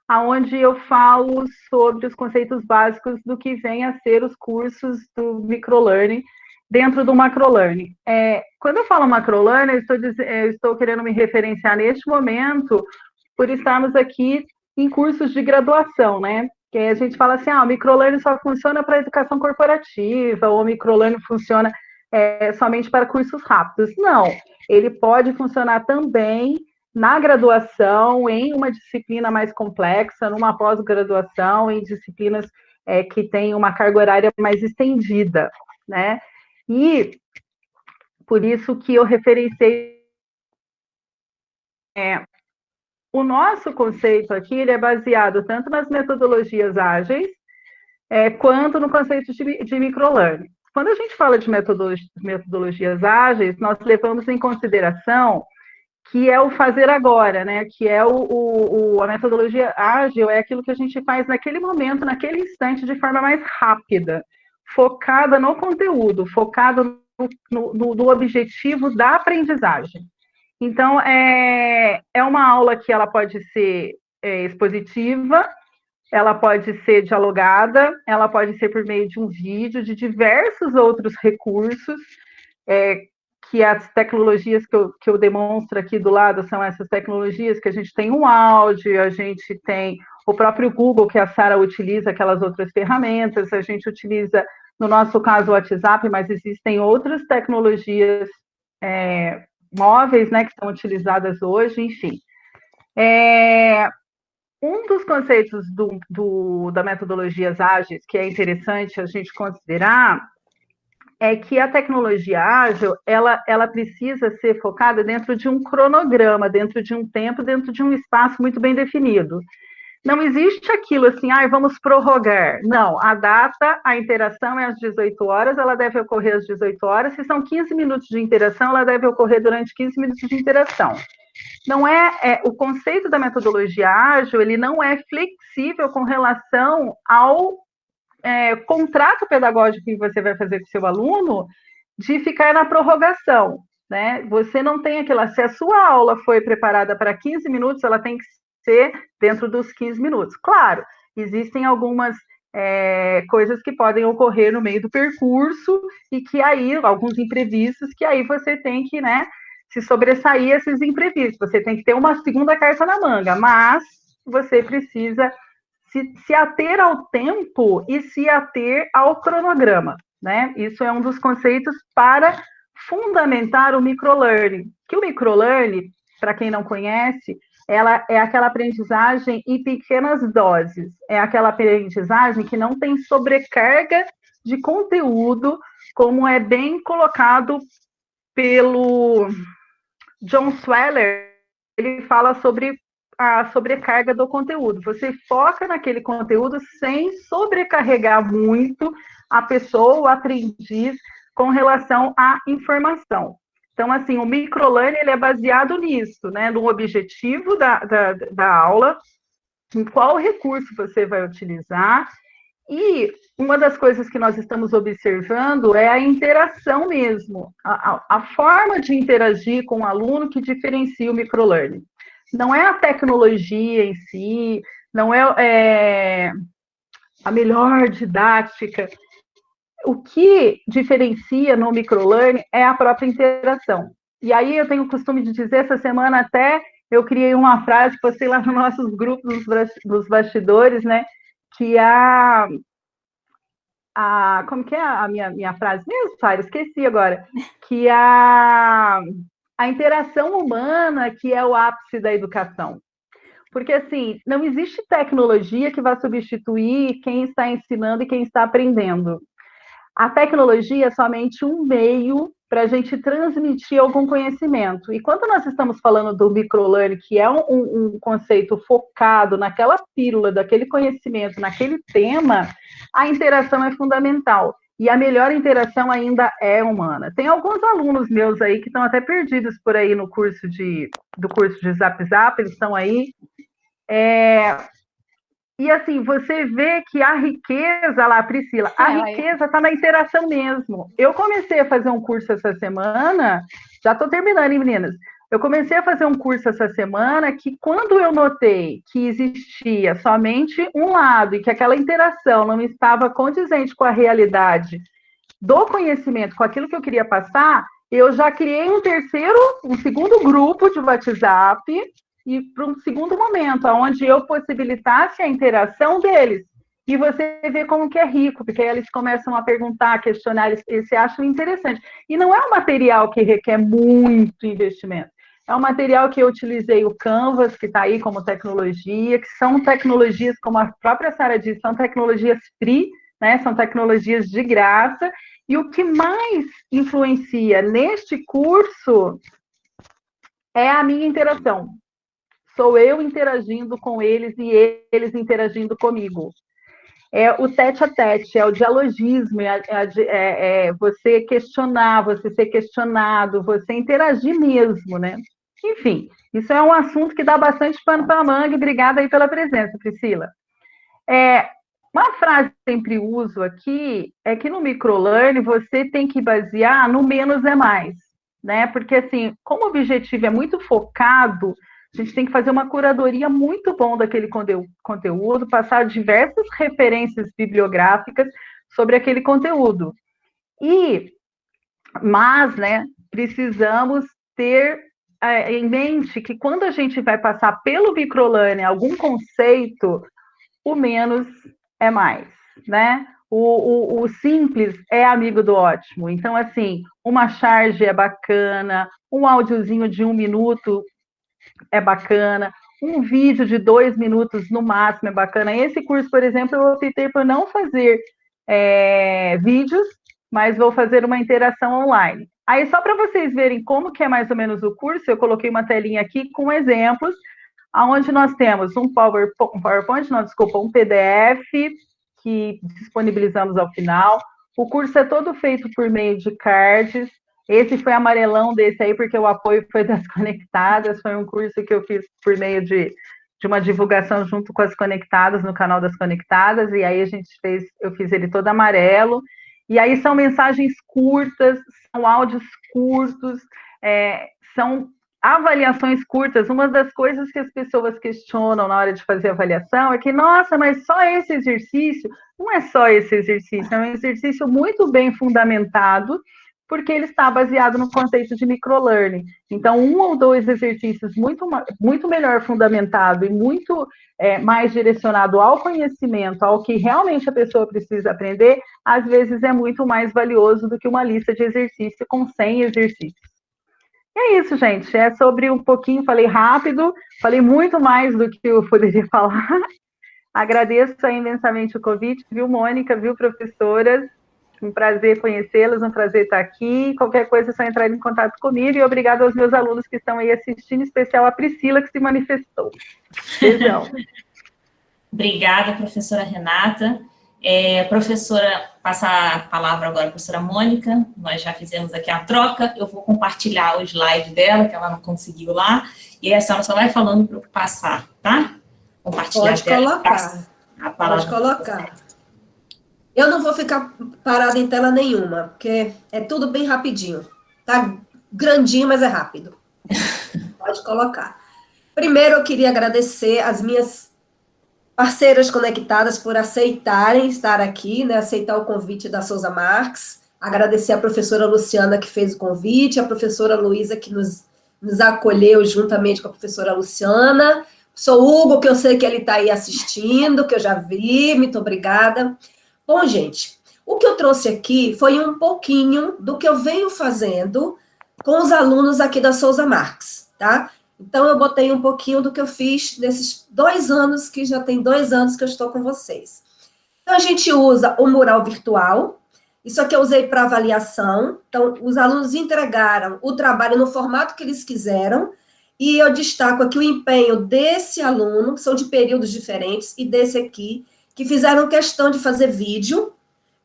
onde eu falo sobre os conceitos básicos do que vem a ser os cursos do microlearning dentro do macrolearning. Quando eu falo macrolearning, eu estou querendo me referenciar neste momento por estarmos aqui em cursos de graduação, né? Que a gente fala assim, o microlearning só funciona para educação corporativa, ou o microlearning funciona somente para cursos rápidos. Não, ele pode funcionar também na graduação, em uma disciplina mais complexa, numa pós-graduação, em disciplinas que têm uma carga horária mais estendida, né? E por isso que eu referenciei o nosso conceito aqui, ele é baseado tanto nas metodologias ágeis, quanto no conceito de microlearning. Quando a gente fala de metodologias ágeis, nós levamos em consideração que é o fazer agora, né? Que é a metodologia ágil, é aquilo que a gente faz naquele momento, naquele instante, de forma mais rápida, focada no conteúdo, focada no objetivo da aprendizagem. Então, é uma aula que ela pode ser expositiva, ela pode ser dialogada, ela pode ser por meio de um vídeo, de diversos outros recursos, que as tecnologias que eu demonstro aqui do lado são essas tecnologias que a gente tem um áudio, a gente tem o próprio Google, que a Sara utiliza, aquelas outras ferramentas, a gente utiliza, no nosso caso, o WhatsApp, mas existem outras tecnologias móveis, né, que são utilizadas hoje, enfim. Um dos conceitos da metodologias ágeis que é interessante a gente considerar é que a tecnologia ágil, ela precisa ser focada dentro de um cronograma, dentro de um tempo, dentro de um espaço muito bem definido. Não existe aquilo assim, vamos prorrogar. Não, a data, a interação é às 18 horas, ela deve ocorrer às 18 horas. Se são 15 minutos de interação, ela deve ocorrer durante 15 minutos de interação. Não o conceito da metodologia ágil, ele não é flexível com relação ao contrato pedagógico que você vai fazer com o seu aluno de ficar na prorrogação, né? Você não tem aquela... Se a sua aula foi preparada para 15 minutos, ela tem que ser dentro dos 15 minutos. Claro, existem algumas coisas que podem ocorrer no meio do percurso e que aí, alguns imprevistos, que aí você tem que, né, se sobressair esses imprevistos. Você tem que ter uma segunda carta na manga, mas você precisa se ater ao tempo e se ater ao cronograma, né? Isso é um dos conceitos para fundamentar o microlearning. Que o microlearning, para quem não conhece, ela é aquela aprendizagem em pequenas doses, é aquela aprendizagem que não tem sobrecarga de conteúdo, como é bem colocado pelo John Sweller. Ele fala sobre a sobrecarga do conteúdo. Você foca naquele conteúdo sem sobrecarregar muito a pessoa, o aprendiz, com relação à informação. Então, assim, o microlearning, ele é baseado nisso, né? No objetivo da aula, em qual recurso você vai utilizar. E uma das coisas que nós estamos observando é a interação mesmo, a forma de interagir com o aluno que diferencia o microlearning. Não é a tecnologia em si, não é a melhor didática. O que diferencia no microlearning é a própria interação. E aí eu tenho o costume de dizer, essa semana até eu criei uma frase, postei lá nos nossos grupos dos bastidores, né, que como que é a minha frase mesmo, Sara? Esqueci agora. Que a interação humana que é o ápice da educação. Porque, assim, não existe tecnologia que vá substituir quem está ensinando e quem está aprendendo. A tecnologia é somente um meio para a gente transmitir algum conhecimento. E quando nós estamos falando do microlearning, que é um conceito focado naquela pílula, daquele conhecimento, naquele tema, a interação é fundamental. E a melhor interação ainda é humana. Tem alguns alunos meus aí que estão até perdidos por aí no curso do curso de Zap Zap, eles estão aí. E assim, você vê que a riqueza lá, Priscila, a riqueza está na interação mesmo. Eu comecei a fazer um curso essa semana, já estou terminando, hein, meninas? Eu comecei a fazer um curso essa semana que, quando eu notei que existia somente um lado e que aquela interação não estava condizente com a realidade do conhecimento, com aquilo que eu queria passar, eu já criei um segundo grupo de WhatsApp e para um segundo momento, onde eu possibilitasse a interação deles. E você vê como que é rico, porque aí eles começam a perguntar, questionar, eles se acham interessante. E não é um material que requer muito investimento. É um material que eu utilizei o Canvas, que está aí como tecnologia, que são tecnologias, como a própria Sara disse, são tecnologias free, né? São tecnologias de graça. E o que mais influencia neste curso é a minha interação. Sou eu interagindo com eles e eles interagindo comigo. É o tete-a-tete, é o dialogismo, é você questionar, você ser questionado, você interagir mesmo, né? Enfim, isso é um assunto que dá bastante pano para a manga, e obrigada aí pela presença, Priscila. Uma frase que eu sempre uso aqui é que no microlearning você tem que basear no menos é mais, né? Porque, assim, como o objetivo é muito focado A gente tem que fazer uma curadoria muito bom daquele conteúdo, passar diversas referências bibliográficas sobre aquele conteúdo. Mas, né, precisamos ter em mente que quando a gente vai passar pelo microlearning algum conceito, o menos é mais, né? O simples é amigo do ótimo. Então, assim, uma charge é bacana, um áudiozinho de 1 minuto é bacana, um vídeo de 2 minutos no máximo é bacana. Esse curso, por exemplo, eu optei por não fazer vídeos, mas vou fazer uma interação online. Aí, só para vocês verem como que é mais ou menos o curso, eu coloquei uma telinha aqui com exemplos, onde nós temos um PowerPoint, não, desculpa, um PDF que disponibilizamos ao final. O curso é todo feito por meio de cards. Esse foi amarelão desse aí, porque o apoio foi das Conectadas, foi um curso que eu fiz por meio de uma divulgação junto com as Conectadas, no canal das Conectadas, e aí eu fiz ele todo amarelo, e aí são mensagens curtas, são áudios curtos, são avaliações curtas. Uma das coisas que as pessoas questionam na hora de fazer avaliação é que, nossa, mas só esse exercício? Não é só esse exercício, é um exercício muito bem fundamentado, porque ele está baseado no conceito de microlearning. Então, 1 ou 2 exercícios muito melhor fundamentado e muito mais direcionado ao conhecimento, ao que realmente a pessoa precisa aprender, às vezes é muito mais valioso do que uma lista de exercícios com 100 exercícios. E é isso, gente. É sobre um pouquinho, falei rápido, falei muito mais do que eu poderia falar. Agradeço imensamente o convite, viu, Mônica, viu, professoras? Um prazer conhecê-las, um prazer estar aqui. Qualquer coisa é só entrar em contato comigo. E obrigado aos meus alunos que estão aí assistindo, em especial a Priscila, que se manifestou. Beijão. Obrigada, professora Renata. Professora, passar a palavra agora à professora Mônica. Nós já fizemos aqui a troca. Eu vou compartilhar o slide dela, que ela não conseguiu lá. E a senhora só vai falando para eu passar, tá? Compartilhar. Pode colocar. A palavra. Pode colocar. Eu não vou ficar parada em tela nenhuma, porque é tudo bem rapidinho. Tá grandinho, mas é rápido. Pode colocar. Primeiro, eu queria agradecer as minhas parceiras conectadas por aceitarem estar aqui, né, aceitar o convite da Souza Marques. Agradecer a professora Luciana, que fez o convite, a professora Luísa, que nos acolheu juntamente com a professora Luciana. Sou Hugo, que eu sei que ele está aí assistindo, que eu já vi, muito obrigada. Bom, gente, o que eu trouxe aqui foi um pouquinho do que eu venho fazendo com os alunos aqui da Souza Marques, tá? Então, eu botei um pouquinho do que eu fiz nesses 2 anos, que já tem 2 anos que eu estou com vocês. Então, a gente usa o mural virtual. Isso aqui eu usei para avaliação. Então, os alunos entregaram o trabalho no formato que eles quiseram, e eu destaco aqui o empenho desse aluno, que são de períodos diferentes, e desse aqui, que fizeram questão de fazer vídeo.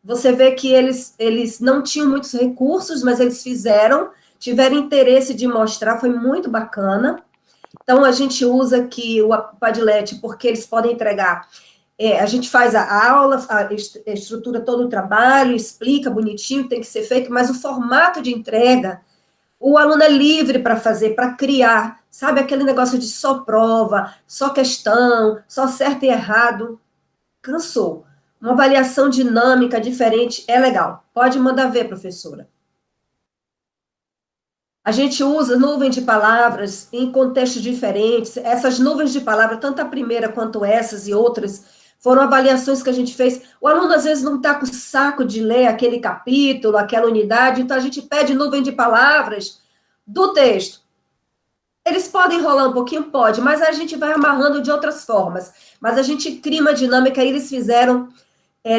Você vê que eles não tinham muitos recursos, mas eles tiveram interesse de mostrar, foi muito bacana. Então, a gente usa aqui o Padlet, porque eles podem entregar. A gente faz a aula, a estrutura todo o trabalho, explica bonitinho, tem que ser feito, mas o formato de entrega, o aluno é livre para fazer, para criar. Sabe aquele negócio de só prova, só questão, só certo e errado? Cansou. Uma avaliação dinâmica, diferente, é legal. Pode mandar ver, professora. A gente usa nuvem de palavras em contextos diferentes. Essas nuvens de palavras, tanto a primeira quanto essas e outras, foram avaliações que a gente fez. O aluno, às vezes, não está com o saco de ler aquele capítulo, aquela unidade, então a gente pede nuvem de palavras do texto. Eles podem enrolar um pouquinho? Pode, mas a gente vai amarrando de outras formas. Mas a gente cria uma dinâmica, e eles fizeram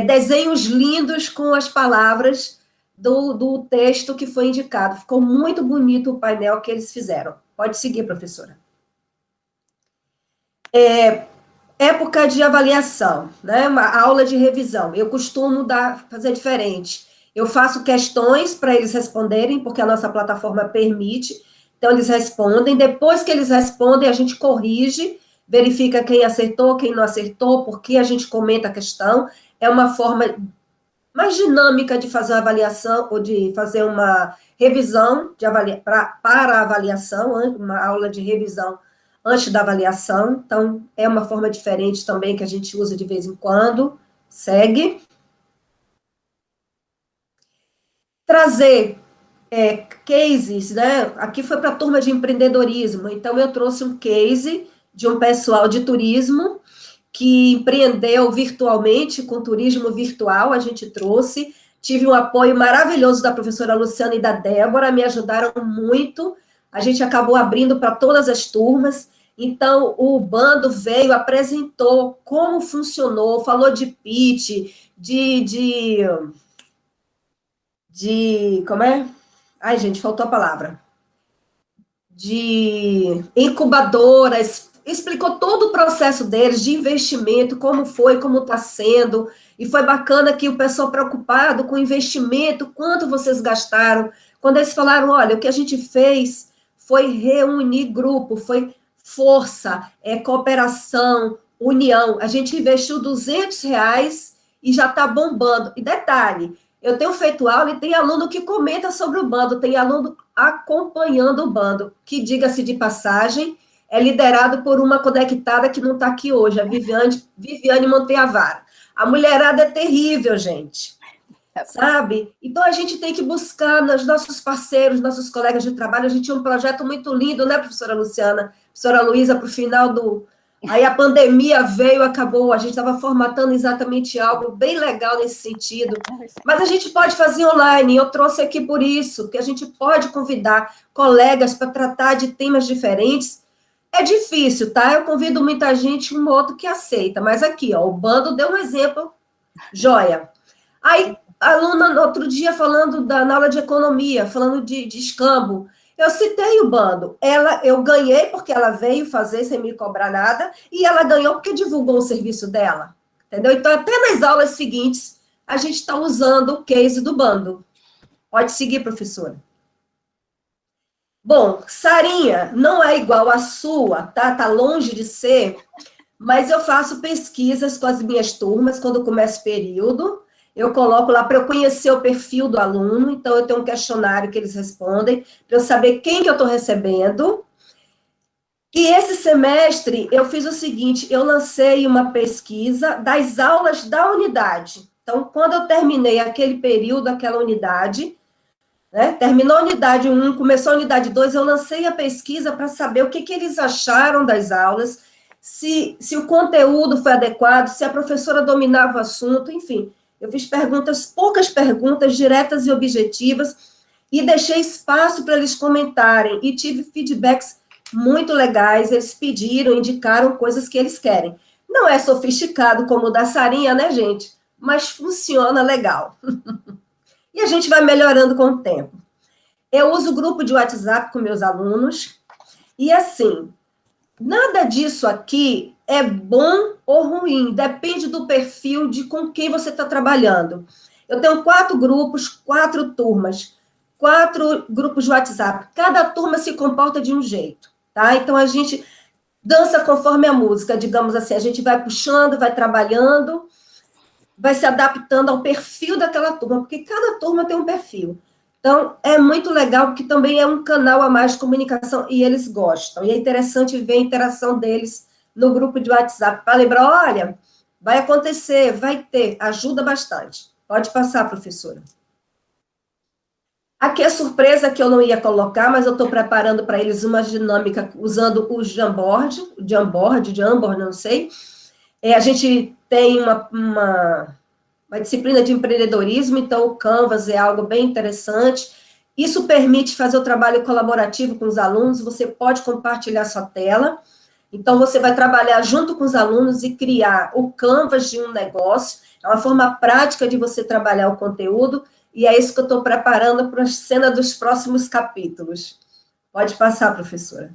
desenhos lindos com as palavras do texto que foi indicado. Ficou muito bonito o painel que eles fizeram. Pode seguir, professora. Época de avaliação, né? Uma aula de revisão. Eu costumo fazer diferente. Eu faço questões para eles responderem, porque a nossa plataforma permite. Então, eles respondem. Depois que eles respondem, a gente corrige, verifica quem acertou, quem não acertou, porque a gente comenta a questão. É uma forma mais dinâmica de fazer uma avaliação, ou de fazer uma revisão para avaliação, uma aula de revisão antes da avaliação, então é uma forma diferente também que a gente usa de vez em quando. Segue. Trazer cases, né? Aqui foi para a turma de empreendedorismo, então eu trouxe um case de um pessoal de turismo que empreendeu virtualmente, com turismo virtual, a gente trouxe. Tive um apoio maravilhoso da professora Luciana e da Débora, me ajudaram muito. A gente acabou abrindo para todas as turmas. Então, o bando veio, apresentou como funcionou, falou de pitch, como é? Ai, gente, faltou a palavra. De incubadoras, explicou todo o processo deles, de investimento, como foi, como está sendo, e foi bacana que o pessoal preocupado com o investimento, quanto vocês gastaram, quando eles falaram, olha, o que a gente fez foi reunir grupo, foi força, cooperação, união, a gente investiu R$200 e já está bombando, e detalhe, eu tenho feito aula e tem aluno que comenta sobre o bando, tem aluno acompanhando o bando, que, diga-se de passagem, é liderado por uma conectada que não está aqui hoje, a Viviane Monteavara. A mulherada é terrível, gente, sabe? Então, a gente tem que buscar nos nossos parceiros, nossos colegas de trabalho, a gente tinha um projeto muito lindo, né, professora Luciana? Professora Luísa, para o final do... Aí a pandemia veio, acabou, a gente estava formatando exatamente algo bem legal nesse sentido, mas a gente pode fazer online, eu trouxe aqui por isso, que a gente pode convidar colegas para tratar de temas diferentes. É difícil, tá? Eu convido muita gente, um ou outro que aceita, mas aqui, ó, o bando deu um exemplo, joia. Aí, a aluna, no outro dia, falando na aula de economia, falando de escambo, eu citei o bando. Eu ganhei porque ela veio fazer sem me cobrar nada, e ela ganhou porque divulgou o serviço dela, entendeu? Então, até nas aulas seguintes, a gente está usando o case do bando. Pode seguir, professora. Bom, Sarinha não é igual à sua, tá? Tá longe de ser, mas eu faço pesquisas com as minhas turmas quando começa o período. Eu coloco lá para eu conhecer o perfil do aluno, então eu tenho um questionário que eles respondem, para eu saber quem que eu estou recebendo. E esse semestre eu fiz o seguinte, eu lancei uma pesquisa das aulas da unidade. Então, quando eu terminei aquele período, aquela unidade, né, terminou a unidade 1, começou a unidade 2, eu lancei a pesquisa para saber o que eles acharam das aulas, se o conteúdo foi adequado, se a professora dominava o assunto, enfim. Eu fiz poucas perguntas diretas e objetivas, e deixei espaço para eles comentarem, e tive feedbacks muito legais, eles pediram, indicaram coisas que eles querem. Não é sofisticado como o da Sarinha, né, gente? Mas funciona legal. E a gente vai melhorando com o tempo. Eu uso o grupo de WhatsApp com meus alunos, e assim, nada disso aqui é bom ou ruim, depende do perfil de com quem você está trabalhando. Eu tenho 4 grupos, 4 turmas, 4 grupos de WhatsApp. Cada turma se comporta de um jeito, tá? Então, a gente dança conforme a música, digamos assim, a gente vai puxando, vai trabalhando, vai se adaptando ao perfil daquela turma, porque cada turma tem um perfil. Então, é muito legal, porque também é um canal a mais de comunicação, e eles gostam. E é interessante ver a interação deles no grupo de WhatsApp, para lembrar, olha, vai acontecer, vai ter, ajuda bastante. Pode passar, professora. Aqui é surpresa que eu não ia colocar, mas eu estou preparando para eles uma dinâmica usando o Jamboard, não sei. A gente tem uma disciplina de empreendedorismo, então o Canvas é algo bem interessante. Isso permite fazer o trabalho colaborativo com os alunos, você pode compartilhar sua tela, então você vai trabalhar junto com os alunos e criar o Canvas de um negócio, é uma forma prática de você trabalhar o conteúdo, e é isso que eu estou preparando para a cena dos próximos capítulos. Pode passar, professora.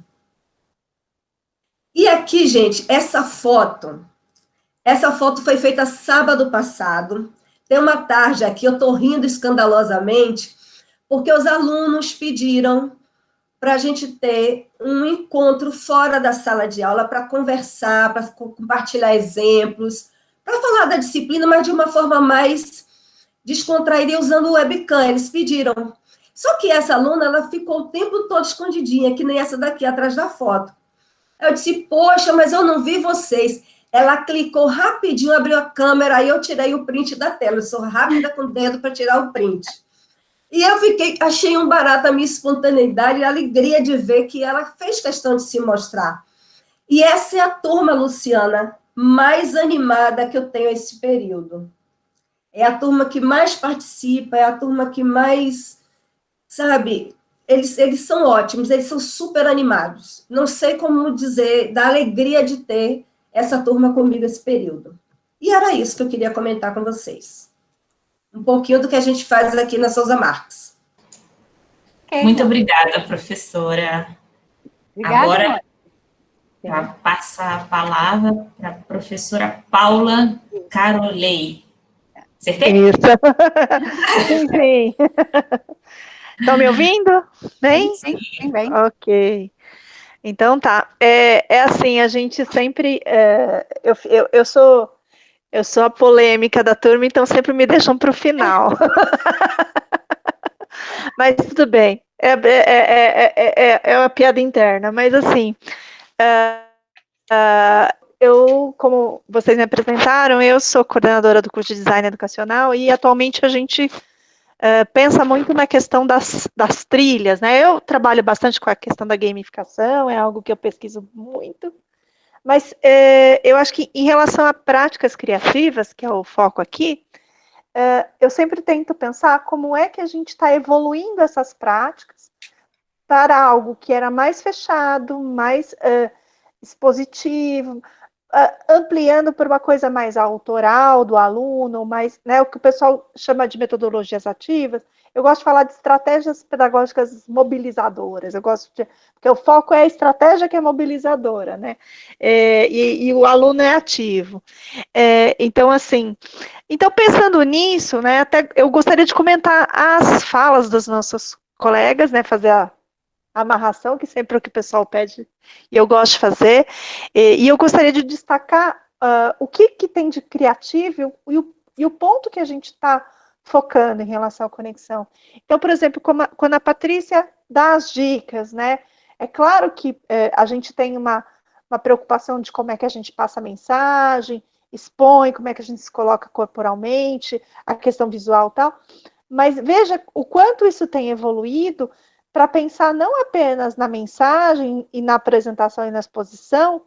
E aqui, gente, essa foto foi feita sábado passado. Tem uma tarde aqui, eu estou rindo escandalosamente, porque os alunos pediram para a gente ter um encontro fora da sala de aula para conversar, para compartilhar exemplos, para falar da disciplina, mas de uma forma mais descontraída, usando o webcam. Eles pediram. Só que essa aluna, ela ficou o tempo todo escondidinha, que nem essa daqui, atrás da foto. Eu disse, poxa, mas eu não vi vocês. Ela clicou rapidinho, abriu a câmera, aí eu tirei o print da tela. Eu sou rápida com o dedo para tirar o print. E eu achei um barato a minha espontaneidade e a alegria de ver que ela fez questão de se mostrar. E essa é a turma, Luciana, mais animada que eu tenho esse período. É a turma que mais participa, é a turma que mais, sabe, eles são ótimos, eles são super animados. Não sei como dizer, da alegria de ter essa turma comigo esse período. E era isso que eu queria comentar com vocês. Um pouquinho do que a gente faz aqui na Souza Marques. Muito obrigada, professora. Obrigada, Agora, passa a palavra para a professora Paula Carolei. Acertei? Isso. Sim, sim. Estão me ouvindo? Bem? Sim, bem. Ok. Então tá. É assim, a gente sempre. Eu sou a polêmica da turma, então sempre me deixam para o final. Mas tudo bem. É uma piada interna, mas assim. Como vocês me apresentaram, eu sou coordenadora do curso de Design Educacional e atualmente a gente pensa muito na questão das trilhas, né? Eu trabalho bastante com a questão da gamificação, é algo que eu pesquiso muito, mas eu acho que em relação a práticas criativas, que é o foco aqui, eu sempre tento pensar como é que a gente está evoluindo essas práticas para algo que era mais fechado, mais expositivo, ampliando por uma coisa mais autoral do aluno, mais, né, o que o pessoal chama de metodologias ativas. Eu gosto de falar de estratégias pedagógicas mobilizadoras, porque o foco é a estratégia que é mobilizadora, né, e o aluno é ativo. Então, assim, pensando nisso, né, até eu gostaria de comentar as falas dos nossos colegas, né, fazer a amarração, que sempre é o que o pessoal pede, e eu gosto de fazer, e eu gostaria de destacar o que tem de criativo e o ponto que a gente está focando em relação à conexão. Então, por exemplo, quando a Patrícia dá as dicas, né, é claro que a gente tem uma preocupação de como é que a gente passa a mensagem, expõe, como é que a gente se coloca corporalmente, a questão visual e tal, mas veja o quanto isso tem evoluído para pensar não apenas na mensagem e na apresentação e na exposição,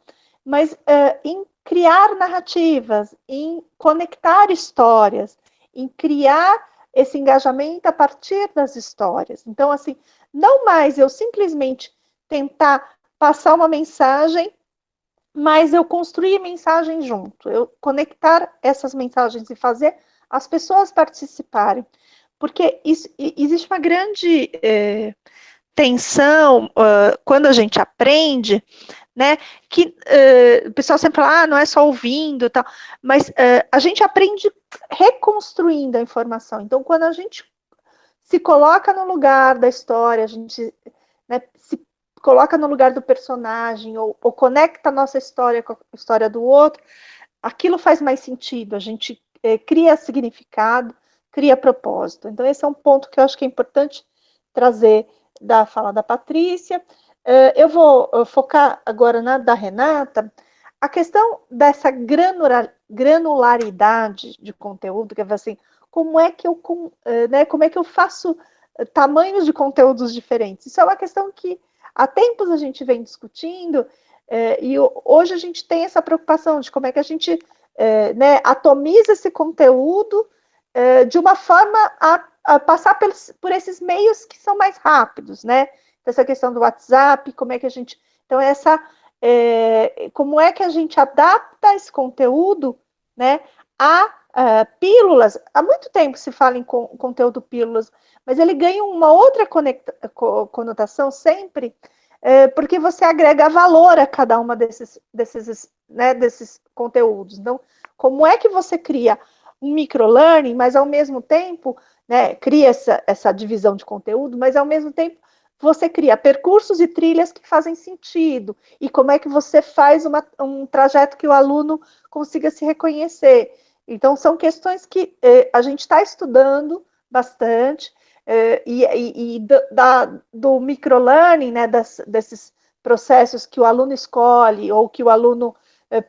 mas em criar narrativas, em conectar histórias, em criar esse engajamento a partir das histórias. Então, assim, não mais eu simplesmente tentar passar uma mensagem, mas eu construir mensagem junto, eu conectar essas mensagens e fazer as pessoas participarem. Porque existe uma grande tensão quando a gente aprende, né, que o pessoal sempre fala, não é só ouvindo e tal, mas a gente aprende reconstruindo a informação. Então, quando a gente se coloca no lugar da história, a gente, né, se coloca no lugar do personagem, ou conecta a nossa história com a história do outro, aquilo faz mais sentido, a gente cria significado, cria propósito. Então, esse é um ponto que eu acho que é importante trazer da fala da Patrícia. Eu vou focar agora na da Renata, a questão dessa granularidade de conteúdo, que é assim, como é que eu faço tamanhos de conteúdos diferentes? Isso é uma questão que há tempos a gente vem discutindo, e hoje a gente tem essa preocupação de como é que a gente atomiza esse conteúdo de uma forma a passar por esses meios que são mais rápidos, né? Essa questão do WhatsApp, como é que a gente... Então, como é que a gente adapta esse conteúdo, né, a pílulas? Há muito tempo se fala em conteúdo pílulas, mas ele ganha uma outra conotação sempre, porque você agrega valor a cada uma desses conteúdos. Então, como é que você cria um microlearning, mas ao mesmo tempo, né, cria essa divisão de conteúdo, mas ao mesmo tempo você cria percursos e trilhas que fazem sentido, e como é que você faz um trajeto que o aluno consiga se reconhecer. Então, são questões que a gente está estudando bastante, do microlearning, né, desses processos que o aluno escolhe ou que o aluno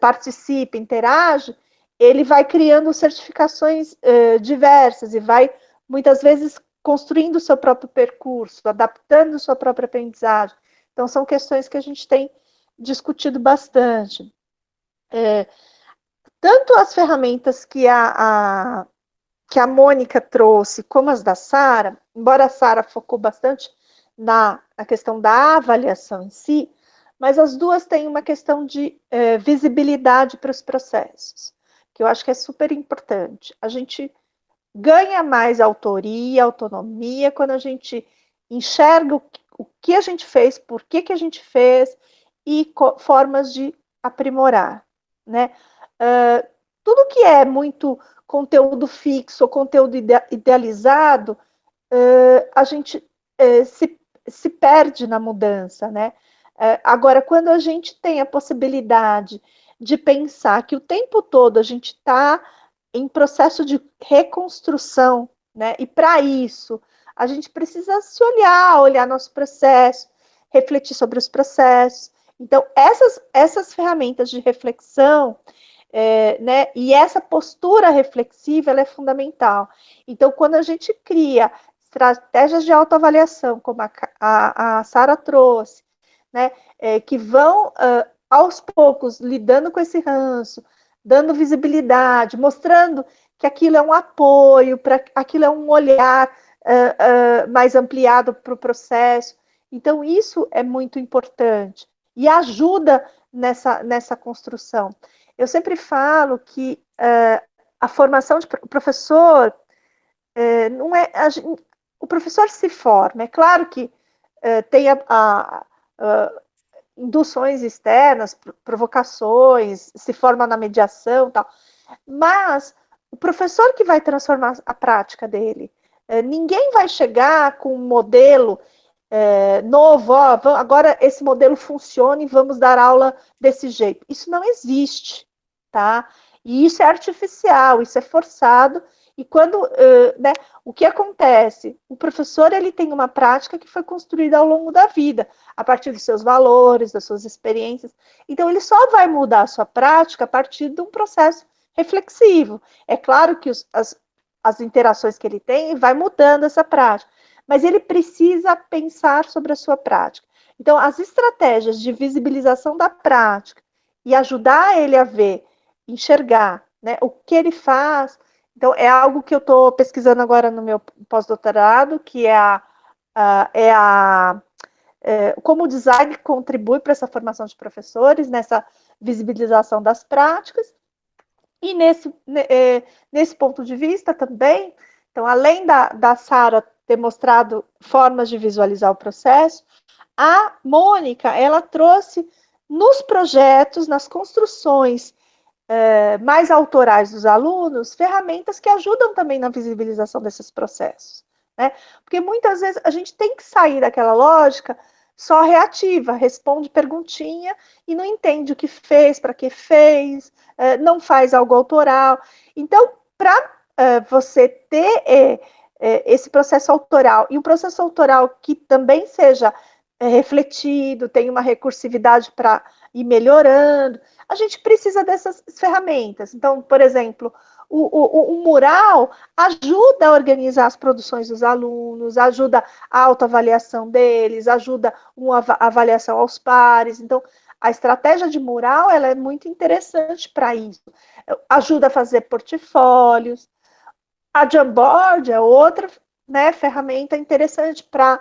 participa, interage, ele vai criando certificações diversas e vai, muitas vezes, construindo o seu próprio percurso, adaptando sua própria aprendizagem. Então, são questões que a gente tem discutido bastante. Tanto as ferramentas que a Mônica trouxe, como as da Sara, embora a Sara focou bastante na questão da avaliação em si, mas as duas têm uma questão de visibilidade para os processos, que eu acho que é super importante. A gente ganha mais autoria, autonomia, quando a gente enxerga o que a gente fez, por que a gente fez, e formas de aprimorar, né? Tudo que é muito conteúdo fixo, conteúdo idealizado, a gente se perde na mudança, né? Agora, quando a gente tem a possibilidade de pensar que o tempo todo a gente está em processo de reconstrução, né? E para isso, a gente precisa se olhar nosso processo, refletir sobre os processos. Então, essas ferramentas de reflexão, né, e essa postura reflexiva, ela é fundamental. Então, quando a gente cria estratégias de autoavaliação, como a Sara trouxe, né, que vão, aos poucos, lidando com esse ranço, dando visibilidade, mostrando que aquilo é um apoio, aquilo é um olhar mais ampliado para o processo. Então, isso é muito importante e ajuda nessa construção. Eu sempre falo que a formação de professor não é... O professor se forma, é claro que tem induções externas, provocações, se forma na mediação e tal, mas o professor que vai transformar a prática dele, ninguém vai chegar com um modelo novo, agora esse modelo funciona e vamos dar aula desse jeito. Isso não existe, tá? E isso é artificial, isso é forçado, e quando, né, o que acontece? O professor, ele tem uma prática que foi construída ao longo da vida, a partir dos seus valores, das suas experiências, então ele só vai mudar a sua prática a partir de um processo reflexivo. É claro que as interações que ele tem, vai mudando essa prática, mas ele precisa pensar sobre a sua prática. Então, as estratégias de visibilização da prática e ajudar ele a ver, enxergar, né, o que ele faz. Então, é algo que eu estou pesquisando agora no meu pós-doutorado, que como o design contribui para essa formação de professores, nessa visibilização das práticas. E nesse ponto de vista também, então, além da Sara ter mostrado formas de visualizar o processo, a Mônica, ela trouxe nos projetos, nas construções mais autorais dos alunos, ferramentas que ajudam também na visibilização desses processos, né? Porque muitas vezes a gente tem que sair daquela lógica só reativa, responde perguntinha e não entende o que fez, para que fez, não faz algo autoral. Então, para você ter esse processo autoral, e um processo autoral que também seja refletido, tem uma recursividade para ir melhorando, a gente precisa dessas ferramentas. Então, por exemplo, o mural ajuda a organizar as produções dos alunos, ajuda a autoavaliação deles, ajuda uma avaliação aos pares. Então, a estratégia de mural, ela é muito interessante para isso. Ajuda a fazer portfólios. A Jamboard é outra, né, ferramenta interessante para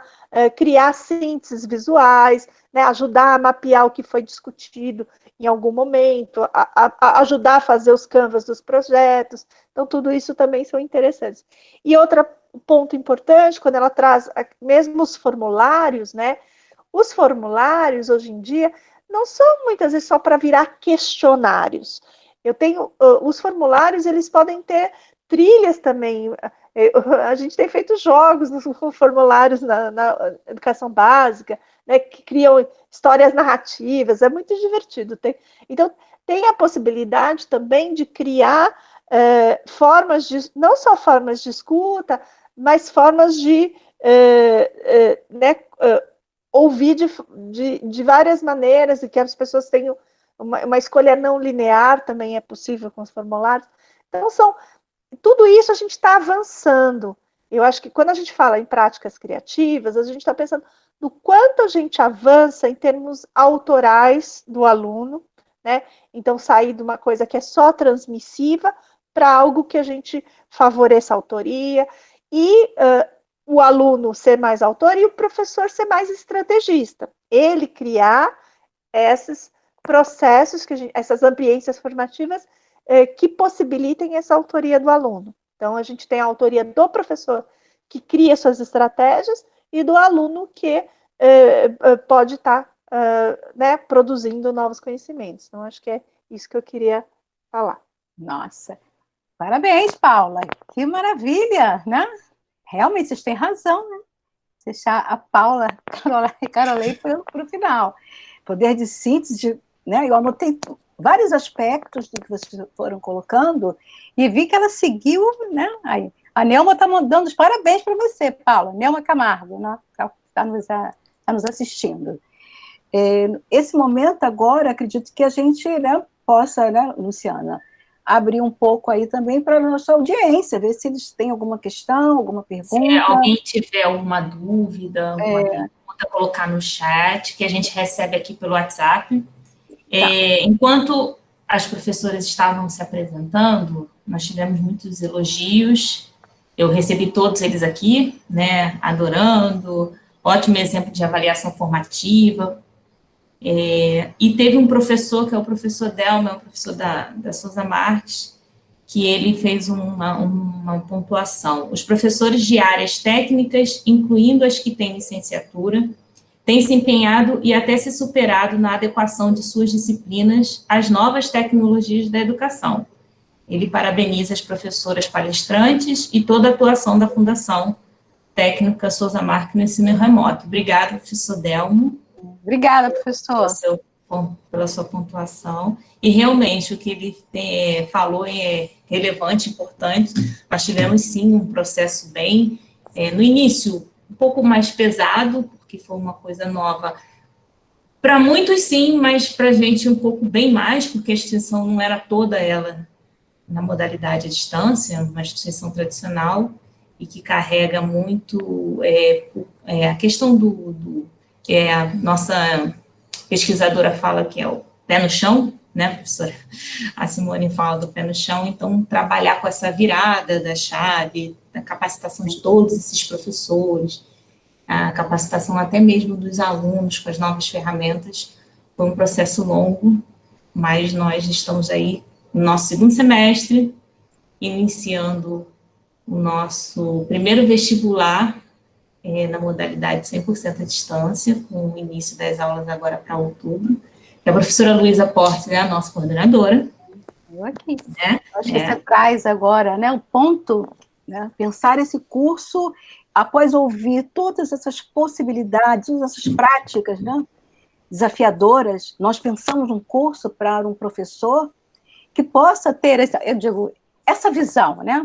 criar sínteses visuais, né, ajudar a mapear o que foi discutido em algum momento, a ajudar a fazer os canvas dos projetos. Então, tudo isso também são interessantes. E outro ponto importante, quando ela traz mesmo os formulários, né, os formulários, hoje em dia, não são muitas vezes só para virar questionários. Os formulários, eles podem ter trilhas também. A gente tem feito jogos nos formulários na educação básica, né, que criam histórias narrativas, é muito divertido. Então, tem a possibilidade também de criar formas não só formas de escuta, mas formas de ouvir de várias maneiras e que as pessoas tenham uma escolha não linear, também é possível com os formulários. Então, tudo isso a gente está avançando. Eu acho que quando a gente fala em práticas criativas, a gente está pensando no quanto a gente avança em termos autorais do aluno, né? Então, sair de uma coisa que é só transmissiva para algo que a gente favoreça a autoria e o aluno ser mais autor e o professor ser mais estrategista. Ele criar esses processos, essas ambiências formativas que possibilitem essa autoria do aluno. Então, a gente tem a autoria do professor que cria suas estratégias e do aluno que pode estar né, produzindo novos conhecimentos. Então, acho que é isso que eu queria falar. Nossa, parabéns, Paula. Que maravilha, né? Realmente, vocês têm razão, né? Deixar a Paula e Carolei para o final. Poder de síntese, né? Eu anotei vários aspectos do que vocês foram colocando e vi que ela seguiu, né? Aí, a Nelma está dando os parabéns para você, Paula. Nelma Camargo, né? Está nos assistindo. Esse momento agora, acredito que a gente, né, possa, né, Luciana, abrir um pouco aí também para a nossa audiência, ver se eles têm alguma questão, alguma pergunta. Se alguém tiver alguma dúvida, alguma pergunta, colocar no chat, que a gente recebe aqui pelo WhatsApp. Enquanto as professoras estavam se apresentando, nós tivemos muitos elogios, eu recebi todos eles aqui, né, adorando, ótimo exemplo de avaliação formativa. E teve um professor, que é o professor Delma, é um professor da Souza Marques, que ele fez uma pontuação. Os professores de áreas técnicas, incluindo as que têm licenciatura, têm se empenhado e até se superado na adequação de suas disciplinas às novas tecnologias da educação. Ele parabeniza as professoras palestrantes e toda a atuação da Fundação Técnica Souza Marques no ensino remoto. Obrigada, professor Delmo. Obrigada, professor. Pela sua pontuação. E, realmente, o que ele falou é relevante, importante. Nós tivemos, sim, um processo bem, no início, um pouco mais pesado, porque foi uma coisa nova. Para muitos, sim, mas para a gente um pouco bem mais, porque a instituição não era toda ela na modalidade à distância, uma instituição tradicional, e que carrega muito a questão a nossa pesquisadora fala que é o pé no chão, né, professora? A Simone fala do pé no chão, então trabalhar com essa virada da chave, da capacitação de todos esses professores, a capacitação até mesmo dos alunos com as novas ferramentas, foi um processo longo, mas nós estamos aí no nosso segundo semestre, iniciando o nosso primeiro vestibular, na modalidade 100% à distância, com o início das aulas agora para outubro. E a professora Luísa Portes é a nossa coordenadora. Eu aqui. Acho que você traz agora, né, o ponto, né, pensar esse curso, após ouvir todas essas possibilidades, todas essas práticas, né, desafiadoras, nós pensamos um curso para um professor que possa ter, essa visão, né,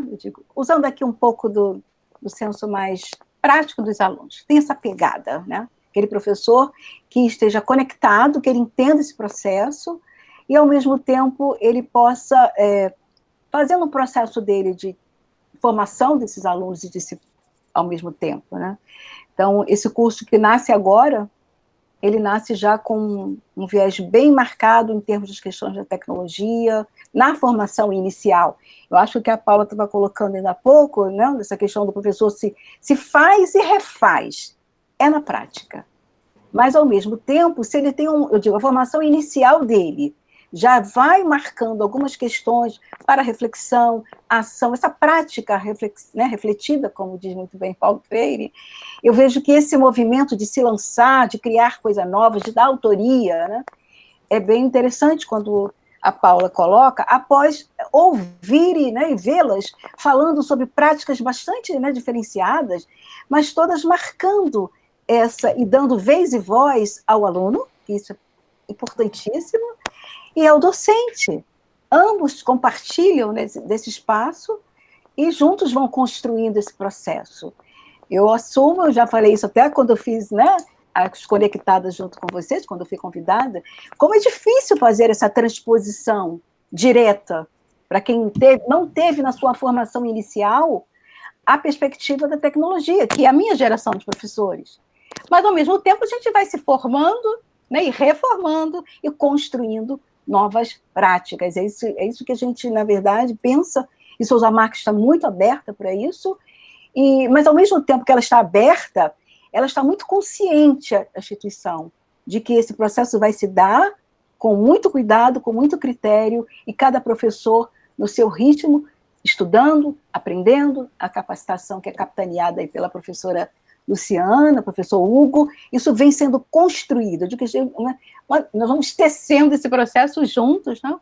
usando aqui um pouco do senso mais prático dos alunos, tem essa pegada, né? Aquele professor que esteja conectado, que ele entenda esse processo e, ao mesmo tempo, ele possa, fazendo um processo dele de formação desses alunos ao mesmo tempo, né? Então, esse curso que nasce agora, ele nasce já com um viés bem marcado em termos das questões da tecnologia, na formação inicial. Eu acho que a Paula estava colocando ainda há pouco, né, essa questão do professor se faz e refaz. É na prática. Mas, ao mesmo tempo, se ele tem, a formação inicial dele, já vai marcando algumas questões para reflexão, ação, essa prática refletida, como diz muito bem Paulo Freire, eu vejo que esse movimento de se lançar, de criar coisa nova, de dar autoria, né, é bem interessante quando a Paula coloca, após ouvir, né, e vê-las falando sobre práticas bastante, né, diferenciadas, mas todas marcando e dando vez e voz ao aluno, isso é importantíssimo, e ao docente. Ambos compartilham desse espaço e juntos vão construindo esse processo. Eu assumo, eu já falei isso até quando eu fiz, né, as conectadas junto com vocês, quando eu fui convidada, como é difícil fazer essa transposição direta para quem não teve na sua formação inicial a perspectiva da tecnologia, que é a minha geração de professores. Mas, ao mesmo tempo, a gente vai se formando, né, e reformando e construindo novas práticas. É isso que a gente, na verdade, pensa, e Souza Marques está muito aberta para isso, mas, ao mesmo tempo que ela está aberta, ela está muito consciente, a instituição, de que esse processo vai se dar com muito cuidado, com muito critério, e cada professor no seu ritmo, estudando, aprendendo, a capacitação que é capitaneada aí pela professora Luciana, professor Hugo, isso vem sendo construído, nós vamos tecendo esse processo juntos, né?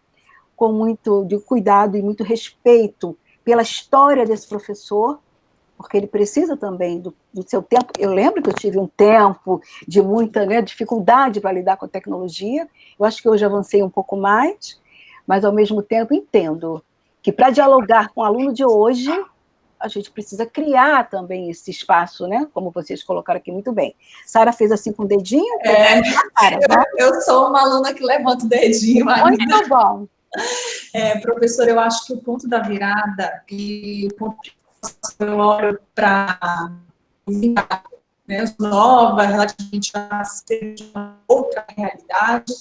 Com muito de cuidado e muito respeito pela história desse professor, porque ele precisa também do seu tempo. Eu lembro que eu tive um tempo de muita, né, dificuldade para lidar com a tecnologia, eu acho que hoje avancei um pouco mais, mas, ao mesmo tempo, entendo que, para dialogar com o aluno de hoje, a gente precisa criar também esse espaço, né? Como vocês colocaram aqui muito bem. Sara fez assim com o dedinho. Eu sou uma aluna que levanta o dedinho. Muito bom. Professor, eu acho que o ponto da virada e o ponto que eu olho para né, nova, relativamente a ser de uma outra realidade,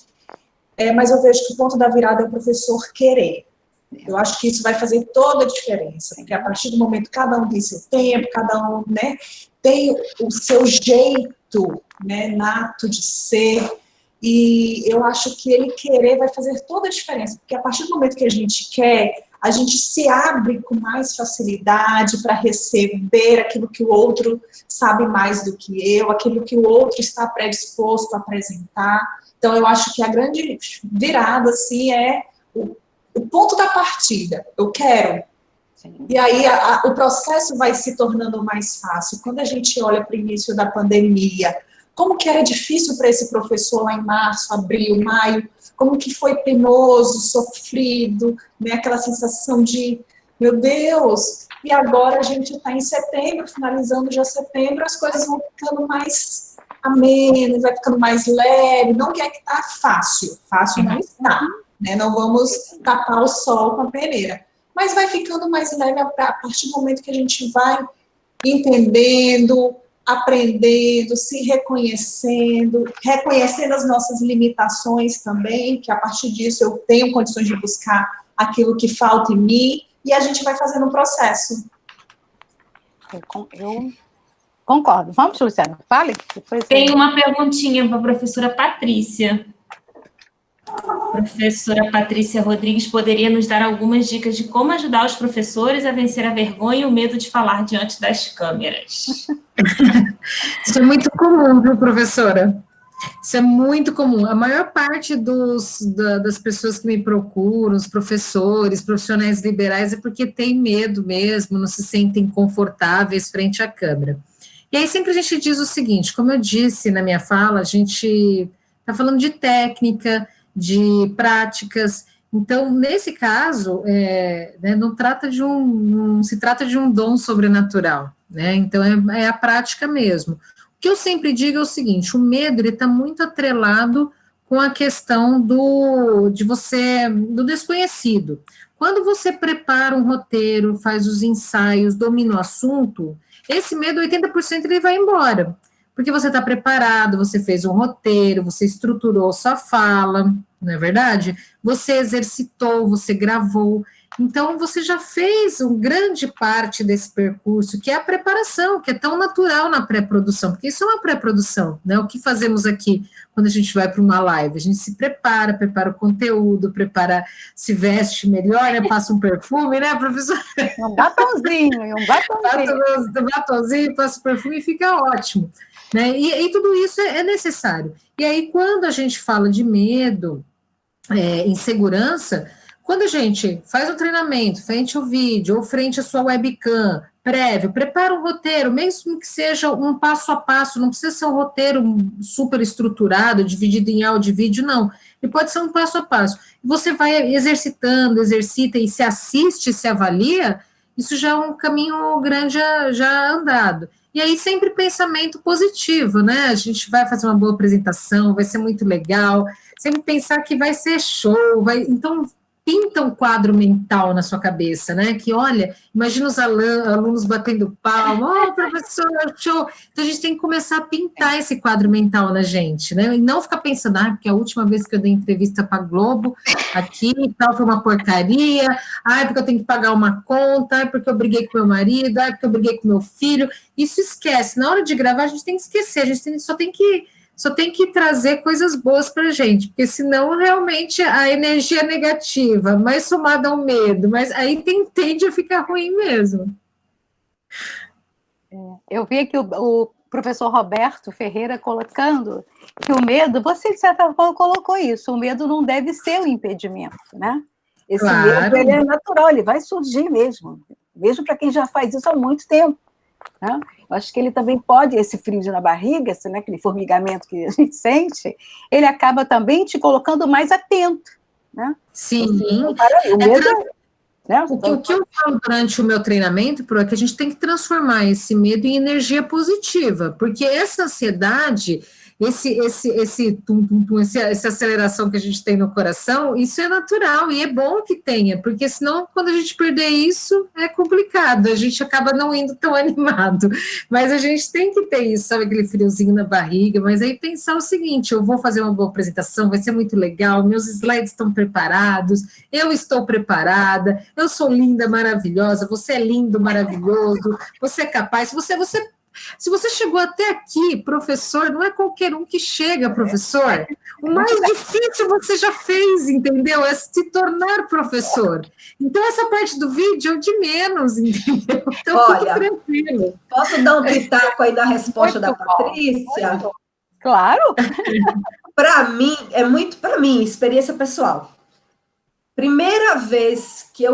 mas eu vejo que o ponto da virada é o professor querer. Eu acho que isso vai fazer toda a diferença, porque a partir do momento que cada um tem seu tempo, cada um, né, tem o seu jeito, né, nato de ser, e eu acho que ele querer vai fazer toda a diferença, porque a partir do momento que a gente quer, a gente se abre com mais facilidade para receber aquilo que o outro sabe mais do que eu, aquilo que o outro está predisposto a apresentar. Então, eu acho que a grande virada, assim, é o ponto da partida. Eu quero. Sim. E aí, o processo vai se tornando mais fácil. Quando a gente olha para o início da pandemia, como que era difícil para esse professor lá em março, abril, maio, como que foi penoso, sofrido, né? Aquela sensação de, meu Deus, e agora a gente está em setembro, finalizando já setembro, as coisas vão ficando mais amenas, vai ficando mais leve, não quer que está fácil não está, né? Não vamos tapar o sol com a peneira, mas vai ficando mais leve a partir do momento que a gente vai entendendo, aprendendo, se reconhecendo as nossas limitações também, que a partir disso eu tenho condições de buscar aquilo que falta em mim, e a gente vai fazendo um processo. Eu concordo. Vamos, Luciana, fale. Tem uma perguntinha para a professora Patrícia. Professora Patrícia Rodrigues poderia nos dar algumas dicas de como ajudar os professores a vencer a vergonha e o medo de falar diante das câmeras? Isso é muito comum, viu, professora? Isso é muito comum. A maior parte das pessoas que me procuram, os professores, profissionais liberais, é porque tem medo mesmo, não se sentem confortáveis frente à câmera. E aí sempre a gente diz o seguinte, como eu disse na minha fala, a gente está falando de técnica, de práticas. Então, nesse caso, né, não se trata de um dom sobrenatural, né? Então, é a prática mesmo. O que eu sempre digo é o seguinte, o medo está muito atrelado com a questão do desconhecido. Quando você prepara um roteiro, faz os ensaios, domina o assunto, esse medo, 80% ele vai embora. Porque você está preparado, você fez um roteiro, você estruturou sua fala, não é verdade? Você exercitou, você gravou. Então, você já fez uma grande parte desse percurso, que é a preparação, que é tão natural na pré-produção, porque isso é uma pré-produção, né? O que fazemos aqui quando a gente vai para uma live? A gente se prepara o conteúdo, se veste melhor, né? Passa um perfume, né, professor? Um batonzinho. Batonzinho, passa o perfume e fica ótimo. Né? E tudo isso é necessário. E aí, quando a gente fala de medo, insegurança, quando a gente faz o treinamento, frente ao vídeo, ou frente à sua webcam, prévio, prepara um roteiro, mesmo que seja um passo a passo, não precisa ser um roteiro super estruturado, dividido em áudio e vídeo, não. Ele pode ser um passo a passo. Você vai exercitando, exercita e se assiste, se avalia, isso já é um caminho grande já andado. E aí sempre pensamento positivo, né? A gente vai fazer uma boa apresentação, vai ser muito legal, sempre pensar que vai ser show, então pinta um quadro mental na sua cabeça, né? Que, olha, imagina os alunos batendo palma, professor, show. Então, a gente tem que começar a pintar esse quadro mental na gente, né? E não ficar pensando, porque a última vez que eu dei entrevista para a Globo, aqui e tal, foi uma porcaria, porque eu tenho que pagar uma conta, porque eu briguei com meu marido, porque eu briguei com meu filho. Isso esquece. Na hora de gravar, a gente tem que esquecer, a gente só tem que trazer coisas boas para a gente, porque senão realmente a energia é negativa, mais somada ao medo, mas aí tende a ficar ruim mesmo. Eu vi aqui o professor Roberto Ferreira colocando que o medo, você de certa forma colocou isso, o medo não deve ser um impedimento, né? Esse medo, ele é natural, ele vai surgir mesmo para quem já faz isso há muito tempo, né? Eu acho que ele também pode, esse frio na barriga, né, aquele formigamento que a gente sente, ele acaba também te colocando mais atento, né? Sim. O medo né? O que eu falo durante o meu treinamento, é que a gente tem que transformar esse medo em energia positiva, porque essa ansiedade, essa aceleração que a gente tem no coração, isso é natural e é bom que tenha, porque senão, quando a gente perder isso, é complicado, a gente acaba não indo tão animado, mas a gente tem que ter isso, sabe, aquele friozinho na barriga, mas aí pensar o seguinte, eu vou fazer uma boa apresentação, vai ser muito legal, meus slides estão preparados, eu estou preparada, eu sou linda, maravilhosa, você é lindo, maravilhoso, você é capaz, se você chegou até aqui, professor, não é qualquer um que chega, professor. O mais difícil você já fez, entendeu? É se tornar professor. Então, essa parte do vídeo é de menos, entendeu? Então, olha, fique tranquilo. Posso dar um pitaco aí na resposta da Patrícia? Claro. Para mim, experiência pessoal. Primeira vez que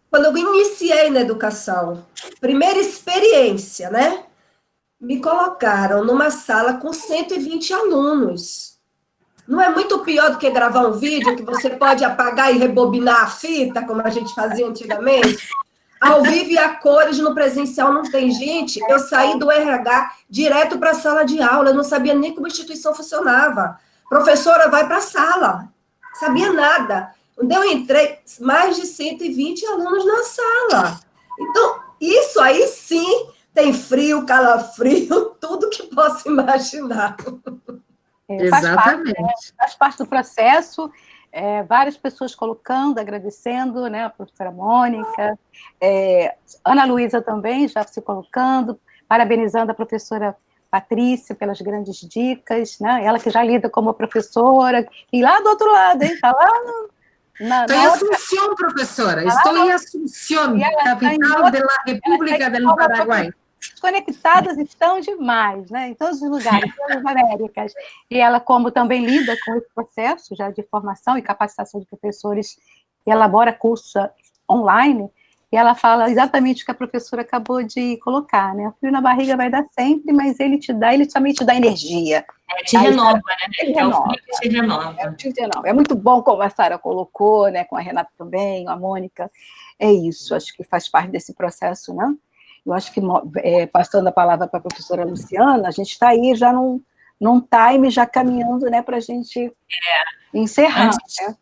quando eu iniciei na educação, primeira experiência, né? Me colocaram numa sala com 120 alunos. Não é muito pior do que gravar um vídeo que você pode apagar e rebobinar a fita, como a gente fazia antigamente? Ao vivo e a cores, no presencial não tem gente. Eu saí do RH direto para a sala de aula. Eu não sabia nem como a instituição funcionava. Professora, vai para a sala. Sabia nada. Quando eu entrei, mais de 120 alunos na sala. Então, isso aí sim tem frio, calafrio, tudo que possa imaginar. Exatamente. Faz parte do processo, várias pessoas colocando, agradecendo, né, a professora Mônica, Ana Luísa também já se colocando, parabenizando a professora Patrícia pelas grandes dicas, né, ela que já lida como professora, e lá do outro lado, hein, está lá no... Estou em Assunção, professora. Estou em Assunção, capital da República do Paraguai. Conectadas estão demais, né? Em todos os lugares, em todas as Américas. E ela, como também lida com esse processo já de formação e capacitação de professores, e elabora cursos online, e ela fala exatamente o que a professora acabou de colocar, né? O frio na barriga vai dar sempre, mas ele também te dá energia. Te renova, né? É o frio que te renova. É muito bom, como a Sara colocou, né? Com a Renata também, a Mônica. É isso, acho que faz parte desse processo, né? Eu acho que, passando a palavra para a professora Luciana, a gente está aí já num time, já caminhando, né, para a gente encerrar. Né?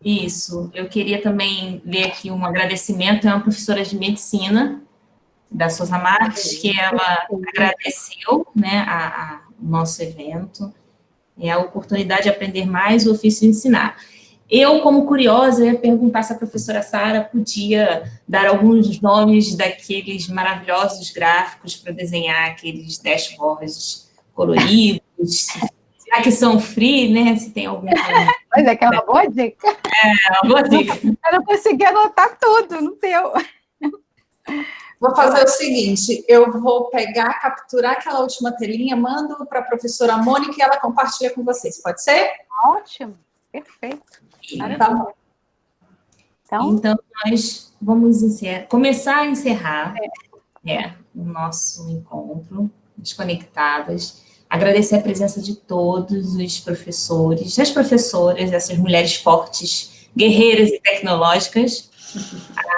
Isso, eu queria também ver aqui um agradecimento, é uma professora de medicina da Souza Marques, que ela agradeceu, né, o nosso evento, a oportunidade de aprender mais o ofício de ensinar. Eu, como curiosa, ia perguntar se a professora Sara podia dar alguns nomes daqueles maravilhosos gráficos para desenhar aqueles dashboards coloridos, será que são free, né? Se tem algum... Mas é que é uma boa dica. É uma boa dica. Eu não consegui anotar tudo, não deu. Vou fazer o seguinte, eu vou capturar aquela última telinha, mando para a professora Mônica e ela compartilha com vocês, pode ser? Ótimo, perfeito. Tá bom. Então, nós vamos começar a encerrar o nosso encontro, Desconectadas. Agradecer a presença de todos os professores, das professoras, essas mulheres fortes, guerreiras e tecnológicas.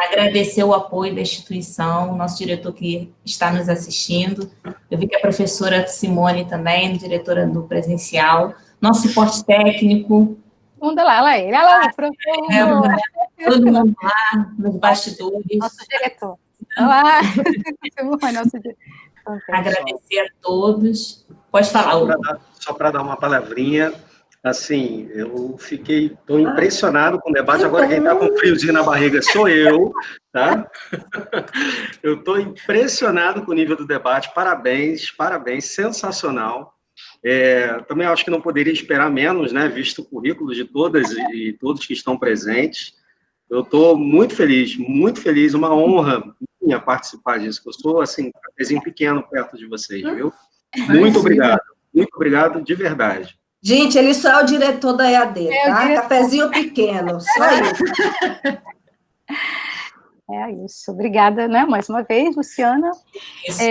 Agradecer o apoio da instituição, nosso diretor que está nos assistindo. Eu vi que a professora Simone também, diretora do presencial. Nosso suporte técnico. Olha lá ele. Olha lá, professor. Todo mundo lá, nos bastidores. Nosso diretor. Olha lá. Nosso diretor. Agradecer a todos. Pode falar, Só para dar uma palavrinha, assim, estou impressionado com o debate. Agora quem está com friozinho na barriga sou eu, tá? Eu estou impressionado com o nível do debate. Parabéns, sensacional. Também acho que não poderia esperar menos, né, visto o currículo de todas e todos que estão presentes. Eu estou muito feliz, uma honra minha participar disso, que eu sou, assim, um cafezinho pequeno perto de vocês, viu? Muito obrigado de verdade. Gente, ele só é o diretor da EAD, tá? Cafezinho pequeno, só isso. É isso. Obrigada, né, mais uma vez, Luciana. Isso.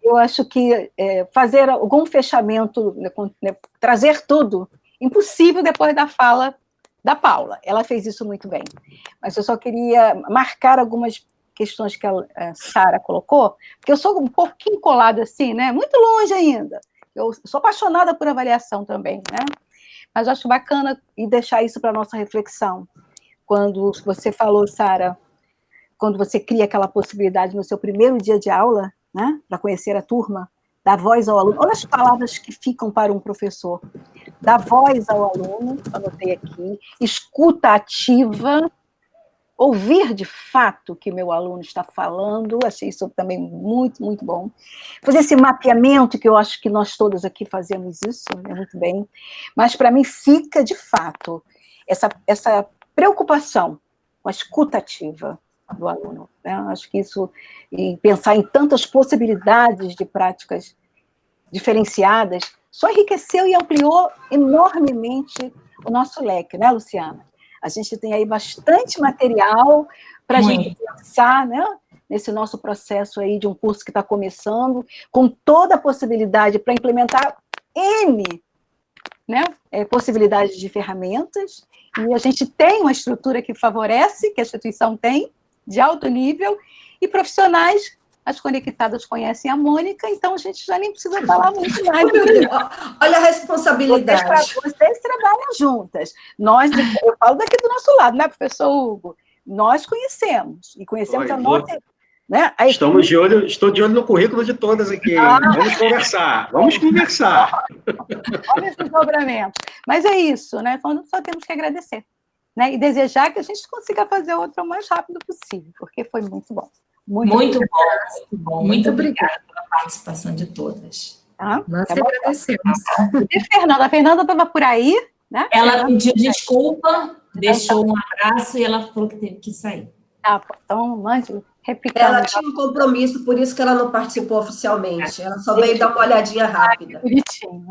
Eu acho que fazer algum fechamento, né, trazer tudo, impossível depois da fala da Paula. Ela fez isso muito bem. Mas eu só queria marcar algumas questões que a Sara colocou, porque eu sou um pouquinho colada assim, né? Muito longe ainda. Eu sou apaixonada por avaliação também, né? Mas acho bacana e deixar isso para a nossa reflexão. Quando você falou, Sara, quando você cria aquela possibilidade no seu primeiro dia de aula, né? Para conhecer a turma, dar voz ao aluno. Olha as palavras que ficam para um professor. Dar voz ao aluno, anotei aqui, escuta ativa, ouvir de fato o que meu aluno está falando, achei isso também muito, muito bom. Fazer esse mapeamento, que eu acho que nós todos aqui fazemos isso, né, muito bem, mas para mim fica, de fato, essa preocupação com a escuta ativa do aluno. Né? Acho que isso, e pensar em tantas possibilidades de práticas diferenciadas, só enriqueceu e ampliou enormemente o nosso leque, né, Luciana? A gente tem aí bastante material para a gente pensar, né, nesse nosso processo aí de um curso que está começando, com toda a possibilidade para implementar N, né, possibilidades de ferramentas, e a gente tem uma estrutura que favorece, que a instituição tem, de alto nível, e profissionais, as conectadas conhecem a Mônica, então a gente já nem precisa falar muito mais. Olha a responsabilidade. Vocês trabalham juntas. Eu falo daqui do nosso lado, né, professor Hugo? Nós conhecemos, e conhecemos a nossa... Né, estou de olho no currículo de todas aqui. Vamos conversar. Olha esses dobramentos. Mas é isso, né? Então, só temos que agradecer. Né, e desejar que a gente consiga fazer outra o mais rápido possível, porque foi muito bom. Muito bom. Muito obrigada pela participação de todas. Nós agradecemos. E a Fernanda estava por aí, né? Ela pediu desculpa, deixou um abraço e ela falou que teve que sair. Então, mande, replicando. Ela tinha um compromisso, por isso que ela não participou oficialmente. Ela só veio dar uma olhadinha rápida. Bonitinho,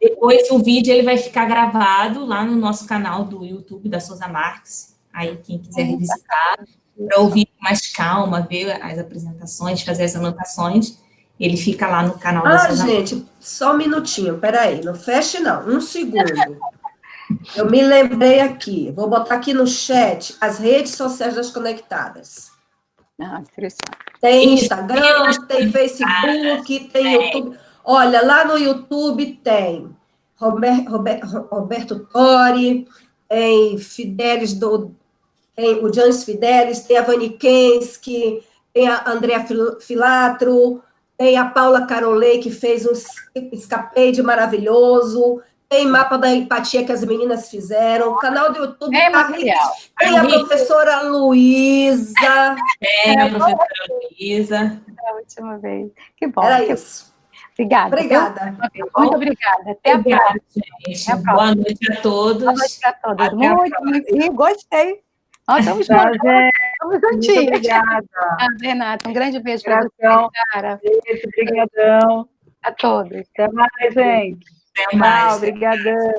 Depois o vídeo ele vai ficar gravado lá no nosso canal do YouTube da Souza Marques. Aí quem quiser revisitar, para ouvir com mais calma, ver as apresentações, fazer as anotações, ele fica lá no canal da Souza Marques. Gente, só um minutinho, peraí, não feche não, um segundo. Eu me lembrei aqui, vou botar aqui no chat as redes sociais das conectadas. Interessante. Tem Instagram, tem Facebook, tem YouTube. Olha, lá no YouTube tem Roberto Tori, tem Fidelis tem o Janis Fidelis, tem a Vani Kensky, tem a Andrea Filatro, tem a Paula Carolei, que fez um escapeide maravilhoso, tem mapa da empatia que as meninas fizeram, o canal do YouTube tem a professora Luísa. Tem a professora Luísa. A última vez. Que bom. Era isso. Obrigada. Muito obrigada. Até a próxima. Gente. Boa noite a todos. Boa noite a todos. Muito. E gostei. Nós estamos juntinhos. Obrigada. Renata, um grande beijo para você, cara. Beijo, obrigadão. A todos. Até mais, gente. Até mais. Obrigadão.